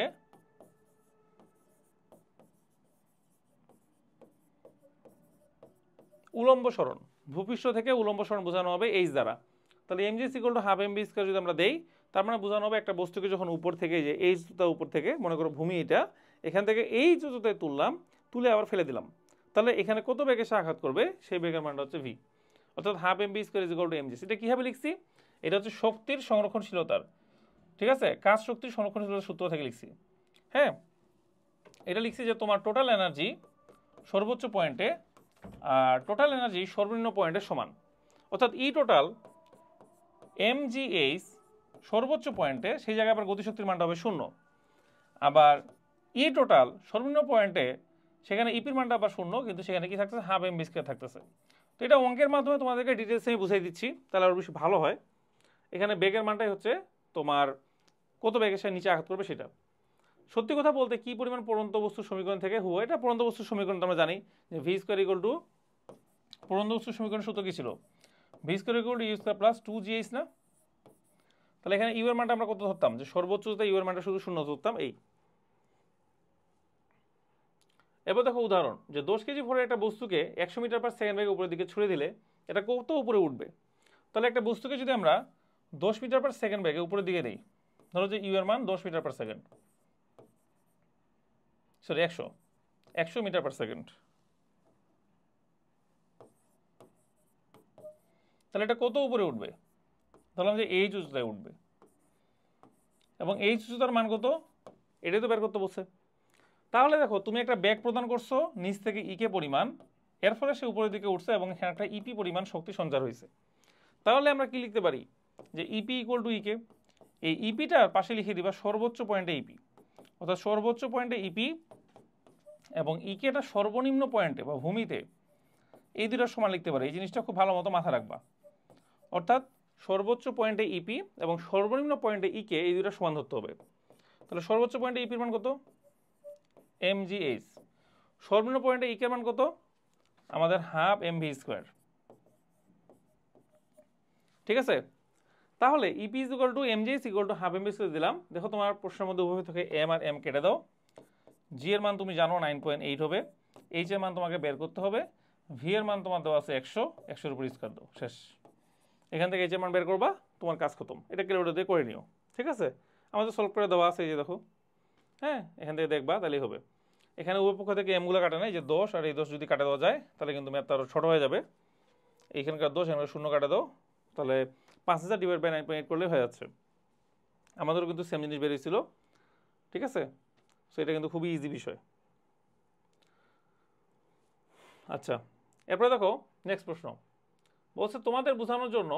উলম্ব সরণ, ভূপৃষ্ঠ থেকে উলম্ব সরণ বোঝানো হবে এইচ দ্বারা। তাহলে MGS equal to half MB square যদি আমরা দেই, তার মানে বোঝানো হবে একটা বস্তুকে যখন উপর থেকে, যে এইচ টা উপর থেকে, মনে করো ভূমি এটা, এখান থেকে এই উচ্চতায় তুললাম, তুলে আবার ফেলে দিলাম, তাহলে এখানে কত বেগে সে আঘাত করবে সেই বেগের মানটা হচ্ছে ভি, অর্থাৎ half MB square is equal two MGS. এটা কিভাবে লিখছি? এটা হচ্ছে শক্তির সংরক্ষণশীলতার, ঠিক আছে, কাজ শক্তির সংরক্ষণশীলতার সূত্র থেকে লিখছি। হ্যাঁ, এটা লিখছি যে তোমার টোটাল এনার্জি সর্বোচ্চ পয়েন্টে আর টোটাল এনার্জি সর্বনিম্ন পয়েন্টের সমান, অর্থাৎ ই টোটাল এমজিএইচ সর্বোচ্চ পয়েন্টে, সেই জায়গায় আবার গতিশক্তির মানটা হবে শূন্য। আবার ই টোটাল সর্বনিম্ন পয়েন্টে, সেখানে ইপির মানটা আবার শূন্য, কিন্তু সেখানে কি থাকতেছে? হাফ এমবি স্কয়ার থাকতেছে। তো এটা অঙ্কের মাধ্যমে তোমাদেরকে ডিটেলসে আমি বুঝাই দিচ্ছি, তাহলে আরও বেশি ভালো হয়। এখানে বেগের মানটাই হচ্ছে তোমার কত বেগে সে নিচে আঘাত করবে সেটা। সত্যি কথা বলতে কি পরিমাণ পড়ন্ত বস্তুর সমীকরণ থেকে হুয়া, এটা পড়ন্ত বস্তুর সমীকরণ আমরা জানি যে ভি স্কয়ার ইকুয়াল টু, পড়ন্ত বস্তুর সমীকরণ সূত্র কি ছিল? V square equal to U square plus 2gh না? তাহলে এখানে ইউ এর মানটা আমরা কত ধরতাম? যে সর্বোচ্চ ইউ এর মানটা শুধু শূন্য ধরতাম এই। এবার দেখো উদাহরণ, যে 10 কেজি ভরের একটা বস্তুকে 100 মিটার পার সেকেন্ড বেগে উপরের দিকে ছুড়ে দিলে এটা কত উপরে উঠবে? তাহলে একটা বস্তুকে যদি আমরা 10 মিটার পার সেকেন্ড বেগে উপরের দিকে দিই, ধরো যে ইউ এর মান 10 metre per second, sorry 100 metre per second, তাহলে এটা কত উপরে উঠবে? ধরলাম যে এইচ উচ্চতায় উঠবে, এবং এইচ উচ্চতার মান কত? এটাই তো বের করতে বলছে। তাহলে দেখো তুমি একটা বেগ প্রদান করছো নিচ থেকে ইকে পরিমাণ, এর ফলে সে উপরের দিকে উঠছে এবং এখানে একটা ইপি পরিমাণ শক্তি সঞ্চার হয়েছে। তাহলে আমরা কি লিখতে পারি? যে ইপি ইকুয়াল টু ইকে, এই ইপিটার পাশে লিখে দিবা সর্বোচ্চ পয়েন্টে ইপি, অর্থাৎ সর্বোচ্চ পয়েন্টে ইপি এবং ইকেটা সর্বনিম্ন পয়েন্টে বা ভূমিতে, এই দুটোর সমান লিখতে পারি। এই জিনিসটা খুব ভালো মতো মাথা রাখবা, অর্থাৎ সর্বোচ্চ পয়েন্টে ইপি এবং সর্বনিম্ন পয়েন্টে ইকে, এই দুটো সমান ধরতে হবে। তাহলে সর্বোচ্চ পয়েন্টে ইপির মান কত? এমজিএইচ। সর্বনিম্ন পয়েন্টে ইকের মান কত? আমাদের হাফ এমভি স্কয়ার, ঠিক আছে। তাহলে EP is equal to MGH equal to half MV square দিলাম। দেখো তোমার প্রশ্নের মধ্যে উভয় থেকে এম আর এম কেটে দাও। জি এর মান তুমি জানো 9.8 হবে, এইচ এর মান তোমাকে বের করতে হবে, ভি এর মান তোমার দেওয়া আছে 100, 100-এর উপর স্কয়ার দাও, শেষ। এখান থেকে এইচ এর মান বের করবা, তোমার কাজ খতম। এটা ক্যালকুলেটর দিয়ে করে নিও, ঠিক আছে। আমাদের সলভ করে দেওয়া আছে, এই যে দেখো, হ্যাঁ, এখান থেকে দেখবা তাহলেই হবে। এখানে উভয় পক্ষ থেকে এমগুলো কাটা নেই, যে 10 আর এই 10 যদি কাটা দেওয়া যায় তাহলে কিন্তু ম্যাথটা আরও ছোটো হয়ে যাবে। এইখানকার 10 এখানে শূন্য কাটা দাও, তাহলে 5000 ডিভাইড বাই 9.8 করলে হয়ে যাচ্ছে। আমাদেরও কিন্তু সেম জিনিস বেরিয়েছিল, ঠিক আছে। সো এটা কিন্তু খুবই ইজি বিষয়। আচ্ছা, এরপরে দেখো নেক্সট প্রশ্ন বলছে তোমাদের বোঝানোর জন্য,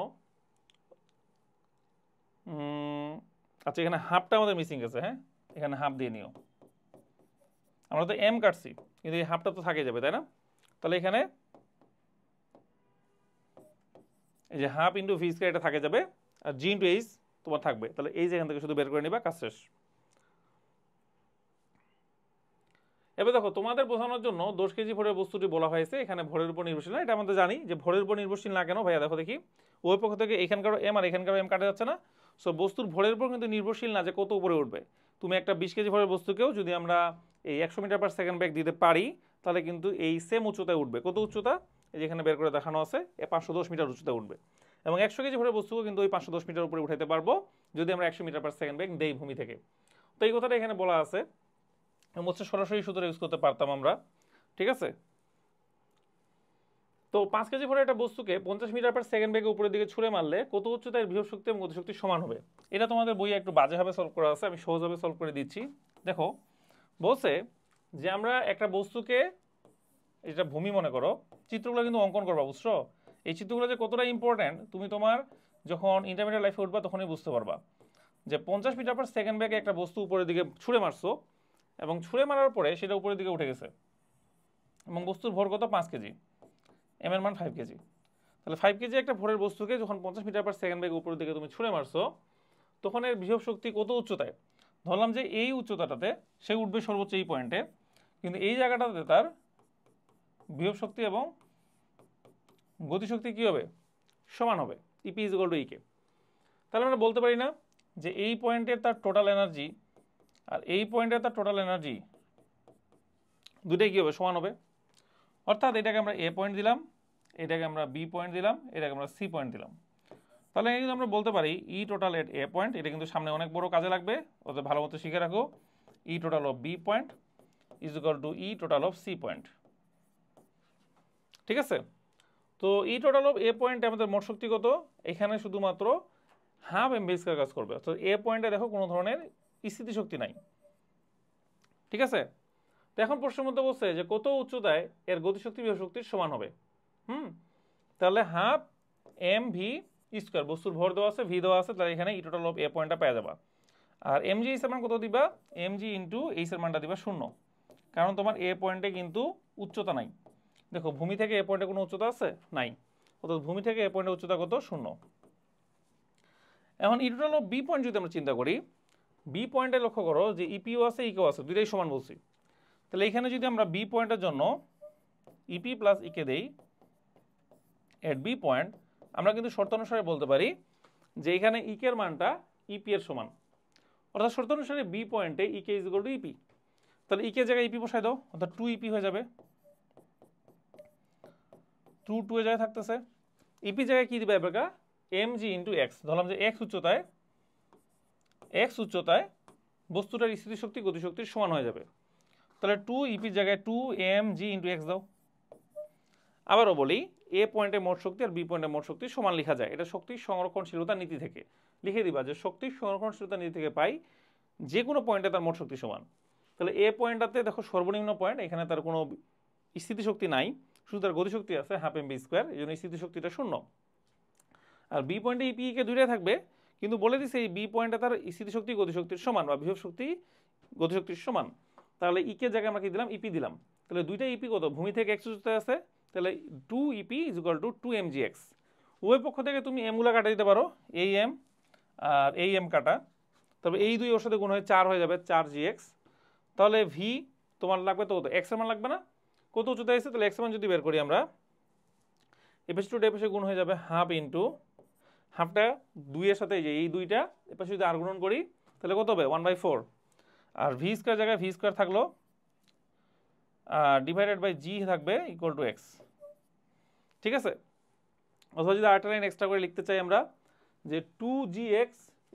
আচ্ছা এখানে হাফটা আমাদের মিসিং আছে, হ্যাঁ, এখানে হাফ দিয়ে নিও। আমরা তো এম কাটছি, কিন্তু এই হাফটা তো থাকে যাবে, তাই না? তাহলে এখানে এই যে হাফ ইন্টু ভি স্কয়ার এটা থাকে যাবে, আর জি ইন্টু এইচ তোমার থাকবে। তাহলে এই যে এখান থেকে শুধু বের করে নিবা, কাজ শেষ। এবার দেখো তোমাদের বোঝানোর জন্য 10 কেজি ভরের বস্তুটি বলা হয়েছে, এখানে ভরের উপর নির্ভরশীল না। এটা আমরা জানি যে ভরের উপর নির্ভরশীল না কেন ভাইয়া, দেখো দেখি ওই পক্ষ থেকে এখানকারও এম আর এখানকারও এম কাটা যাচ্ছে না। সো বস্তুর ভরের উপর কিন্তু নির্ভরশীল না যে কত উপরে উঠবে। তুমি একটা 20 কেজি ভরের বস্তুকেও যদি আমরা এই 100 মিটার পার সেকেন্ড বেগ দিতে পারি, তাহলে কিন্তু এই সেম উচ্চতায় উঠবে। কত উচ্চতা? এই যেখানে বের করে দেখানো আছে, 510 মিটার উচ্চতায় উঠবে। এবং 100 কেজি ভরের বস্তুকেও কিন্তু ওই 510 মিটার উপরে উঠাইতে পারবো যদি আমরা 100 মিটার পার সেকেন্ড বেগ দেই ভূমি থেকে। তো এই কথাটা এখানে বলা আছে, হচ্ছে সরাসরি সূত্র ইউজ করতে পারতাম আমরা, ঠিক আছে। তো 5 কেজি ভরের একটা বস্তুকে 50 মিটার পার সেকেন্ড বেগে উপরের দিকে ছুঁড়ে মারলে কত উচ্চতায় বিভব শক্তি এবং গতিশক্তি সমান হবে? এটা তোমাদের বইয়ে একটু বাজেভাবে সলভ করা আছে, আমি সহজভাবে সলভ করে দিচ্ছি। দেখো বলছে যে আমরা একটা বস্তুকে, এটা ভূমি মনে করো, চিত্রগুলো কিন্তু অঙ্কন করবা, বুঝছো। এই চিত্রগুলো যে কতটা ইম্পর্ট্যান্ট তুমি তোমার যখন ইন্টারমিডিয়েট লাইফে উঠবা তখনই বুঝতে পারবা যে 50 মিটার পার সেকেন্ড ব্যাগে একটা বস্তু উপরের দিকে ছুঁড়ে মারছো এবং ছুঁড়ে মারার পরে সেটা উপরের দিকে উঠে গেছে এবং বস্তুর ভর কত 5 কেজি, এম এর মান 5 কেজি। তাহলে 5 কেজি একটা ভরের বস্তুকে যখন 50 মিটার পার সেকেন্ড ব্যাগে উপরের দিকে তুমি ছুঁড়ে মারছো তখন এর বিভব শক্তি কত উচ্চতায়? ধরলাম যে এই উচ্চতাটাতে সে উঠবে সর্বোচ্চ এই পয়েন্টে, কিন্তু এই জায়গাটাতে তার বিভব শক্তি এবং গতিশক্তি কী হবে? সমান হবে, ইপি ইজ ইকুয়াল টু ইকে। তাহলে আমরা বলতে পারি না যে এই পয়েন্টের তার টোটাল এনার্জি আর এই পয়েন্টের তার টোটাল এনার্জি দুটোই কী হবে? সমান হবে। অর্থাৎ এটাকে আমরা এ পয়েন্ট দিলাম, এটাকে আমরা বি পয়েন্ট দিলাম, এটাকে আমরা সি পয়েন্ট দিলাম। তাহলে কিন্তু আমরা বলতে পারি ই টোটাল এট এ পয়েন্ট, এটা কিন্তু সামনে অনেক বড় কাজে লাগবে, ওদের ভালো মতো শিখে রাখো। E total of B point is equal to E total of C point. ঠিক আছে? তো ই টোটাল অফ এ পয়েন্টে আমাদের মোট শক্তি কত? এখানে শুধুমাত্র হাফ এমভি স্কয়ার কাজ করবে। অর্থাৎ এ পয়েন্টে দেখো কোনো ধরনের স্থিতি শক্তি নাই। ঠিক আছে? তো এখন প্রশ্নের মধ্যে বলছে যে কত উচ্চতায় এর গতিশক্তি বিভব শক্তির সমান হবে। তাহলে হাফ এম ভি স্কোয়ার, বস্তুর ভর দেওয়া আছে, ভি দেওয়া আছে, তাহলে এখানে ই টোটাল অফ এ পয়েন্টটা পেয়ে যাবা। আর এম জি এইসের মান কত দিবা? এম জি ইন্টু এইসের মানটা দিবা 0, কারণ তোমার এ পয়েন্টে কিন্তু উচ্চতা নাই। দেখো ভূমি থেকে এ পয়েন্টে কোনো উচ্চতা আছে? নাই। অর্থাৎ ভূমি থেকে এ পয়েন্টের উচ্চতা কত? 0। এখন ই টোটাল অফ বি পয়েন্ট যদি আমরা চিন্তা করি, বি পয়েন্টে লক্ষ্য করো যে ইপিও আছে ইকেও আছে, দুইটাই সমান বলছি। তাহলে এখানে যদি আমরা বি পয়েন্টের জন্য ইপি প্লাস ইকে দেই এট বি পয়েন্ট, আমরা কিন্তু শর্ত অনুসারে বলতে পারি যে এখানে ইকের মানটা ইপি এর সমান। অর্থাৎ শর্ত অনুসারে বি পয়েন্টে E K is equal two E P. তাহলে ইকে জায়গায় ইপি বসাই দাও, অর্থাৎ 2 ইপি হয়ে যাবে। 2 এর জায়গায় থাকতেছে, ইপি জায়গায় কি দিবে এবার? M G into X. ধরলাম যে এক্স উচ্চতায় বস্তুটার স্থিতিশক্তি গতিশক্তির সমান হয়ে যাবে। তাহলে 2 ইপির জায়গায় 2 এম জি ইন্টু এক্স দাও। আবারও বলি, এ পয়েন্টে মোট শক্তি আর বি পয়েন্টে মোট শক্তি সমান লেখা যায়, এটা শক্তির সংরক্ষণশীলতা নীতি থেকে লিখে দিবা যে শক্তির সংরক্ষণশীলতা নীতি থেকে পাই যে কোনো পয়েন্টে তার মোট শক্তি সমান। তাহলে এ পয়েন্টটাতে দেখো সর্বনিম্ন পয়েন্ট, এখানে তার কোনো স্থিতিশক্তি নাই, শুধু তার গতিশক্তি আছে হাফ এম বি স্কোয়ার, এই জন্য স্থিতিশক্তিটা 0। আর বি পয়েন্টে ইপি কে দুইটাই থাকবে, কিন্তু বলে দিছে এই বি পয়েন্টে তার স্থিতিশক্তি গতিশক্তির সমান বা বিভব শক্তি গতিশক্তির সমান। তাহলে ইকে জায়গায় আমরা কি দিলাম? ইপি দিলাম। তাহলে দুইটা ইপি কত? ভূমি থেকে এক্স উচ্চতায় আছে, তাহলে 2 EP is equal to 2 M G X. উভয় পক্ষ থেকে তুমি এমগুলো কাটা দিতে পারো, এই এম আর এই এম কাটা, তবে এই দুই ওর সাথে গুণ হয়ে 4 হয়ে যাবে, 4 জি এক্স। তাহলে ভি তোমার লাগবে তো কত? এক্স এর মান লাগবে না? কত উচ্চতায় আছে? তাহলে এক্স এর মান যদি বের করি আমরা, এপাশে টু এপাশে গুণ হয়ে যাবে হাফ ইন্টু হাফটা 2 এর সাথে এই দুইটা এপাশে যদি আর গুণন করি তাহলে কত হবে? 1/4। আর ভি স্কোয়ার জায়গায় ভি স্কোয়ার থাকলো, ডিভাইডেড বাই জি থাকবে ইকুয়াল টু এক্স। ঠিক আছে? অথবা যদি আরেকটা লাইন এক্সট্রা করে লিখতে চাই আমরা যে 2gx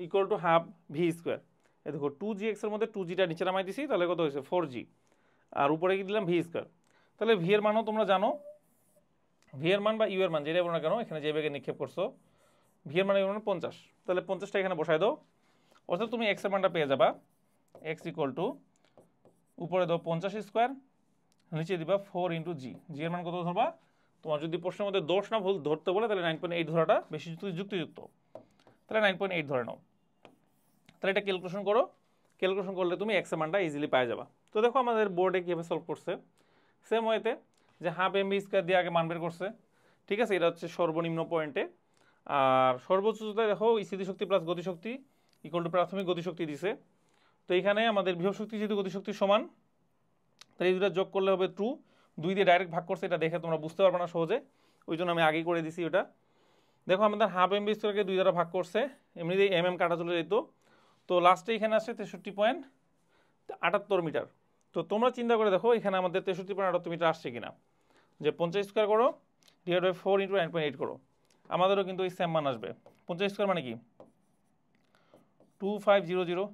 equal to half V square. এই দেখো 2gx এর মধ্যে 2gটা নিচে নামাই দিছি, তাহলে কত হয়েছে? 4g, আর উপরে কি দিলাম? V square. তাহলে ভি এর মানও তোমরা জানো, ভি এর মান বা ইউ এর মান যেটাই বলো না কেন, এখানে যে বেগে নিক্ষেপ করছো ভি এর মান 50। তাহলে 50টা এখানে বসাই দাও, অর্থাৎ তুমি এক্স এর মানটা পেয়ে যাবা এক্স ইকুয়াল টু উপরে দাও 50 স্কোয়ার, নিচে দিবা 4 ইন্টু জি। জি এর মান কত ধরবা? তোমার যদি প্রশ্নের মধ্যে দোষ না ভুল ধরতে বলে তাহলে 9.8 ধরাটা বেশি যুক্তিযুক্ত, তাহলে 9.8 ধরে নাও। তাহলে এটা ক্যালকুলেশন করো, ক্যালকুলেশন করলে তুমি এক্স এর মানটা ইজিলি পাই যাবা। তো দেখো আমাদের বোর্ডে কীভাবে সলভ করছে, সেম ওয়েতে যে হাফ এম বি স্কোয়ার দিয়ে আগে মান বের করছে। ঠিক আছে? এটা হচ্ছে সর্বনিম্ন পয়েন্টে, আর সর্বোচ্চ দেখো স্থিতিশক্তি প্লাস গতিশক্তি ইকুয়াল টু প্রাথমিক গতিশক্তি দিছে। তো এখানে আমাদের বিভব শক্তি যেহেতু গতিশক্তির সমান, তাহলে এই দুটো যোগ করলে হবে 2, 2 দিয়ে ডাইরেক্ট ভাগ করছে, এটা দেখে তোমরা বুঝতে পারবে না সহজে, ওই জন্য আমি আগেই করে দিছি ওটা। দেখো আমাদের হাফ এম বি স্কোয়ারকে 2 দ্বারা ভাগ করছে, এমনিতেই এম কাটা চলে যেত। তো লাস্টে এখানে আসছে 63.78 মিটার। তো তোমরা চিন্তা করে দেখো এখানে আমাদের 63.78 মিটার আসছে কিনা। যে 50 স্কোয়ার করো ডিভাইড বাই 4 ইন্টু 9.8 করো, আমাদেরও কিন্তু এই সেম মান আসবে। 50 স্কোয়ার মানে কি? 2500,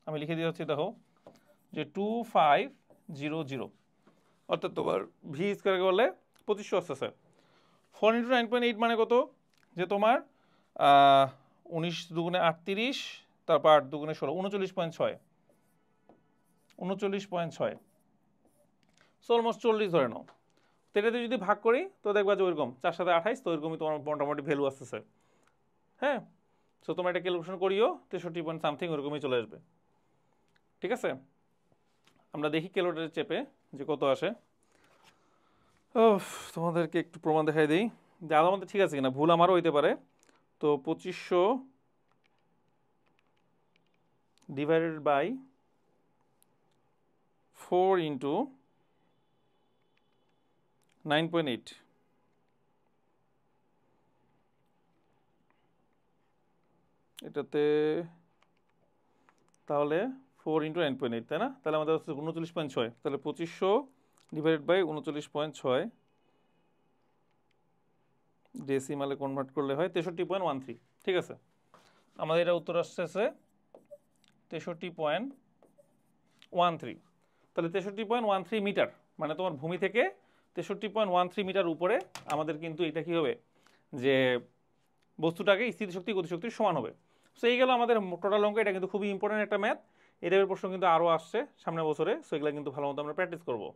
আমি লিখে দিয়ে হচ্ছে দেখো যে 2500, অর্থাৎ তোমার ভি স্কোয়ারকে বললে 2500 আসতেছে। 4 ইন্টু 9.8 মানে কত? যে তোমার 19 দুগুণে 38, তারপর 8 দুগুণে 16, 39.6, 39.6, সো অলমোস্ট 40 ধরে নাও। তো এটাতে যদি ভাগ করি তো দেখবা যে ওইরকম 4 সাথে 28, তো ওইরকমই তোমার মোটামুটি ভ্যালু আসতেছে। হ্যাঁ, সো তোমরা এটা ক্যালকুলেশন করিও, 63 পয়েন্ট সামথিং ওরকমই চলে আসবে। ঠিক আছে, আমরা দেখি ক্যালকুলেটরে চেপে যে কত আসে। তোমাদেরকে একটু প্রমাণ দেখাই দিই যে আদার মধ্যে ঠিক আছে কিনা, ভুল আমারও হইতে পারে। তো 2500 ডিভাইডেড বাই 4 ইন্টু 9.8, এটাতে তাহলে 4 ইন্টু 9.8, তাই না? তাহলে আমাদের হচ্ছে 39.6। তাহলে 2500 ডিভাইডেড বাই 39.6 ডেসিমালে কনভার্ট করলে হয় 63.13। ঠিক আছে, আমাদের এটা উত্তর আসছে 63.13। তাহলে 63.13 মিটার, মানে তোমার ভূমি থেকে 63.13 মিটার উপরে আমাদের কিন্তু এটা কি হবে, যে বস্তুটাকে স্থিতিশক্তি গতিশক্তির সমান হবে। সো এই গেল আমাদের টোটাল অঙ্ক। এটা কিন্তু খুবই ইম্পর্টেন্ট একটা ম্যাথ। এই টাইপের প্রশ্ন কিন্তু আরও আসছে সামনের বছরে, সো এগুলো কিন্তু ভালো মতো আমরা প্র্যাকটিস করবো।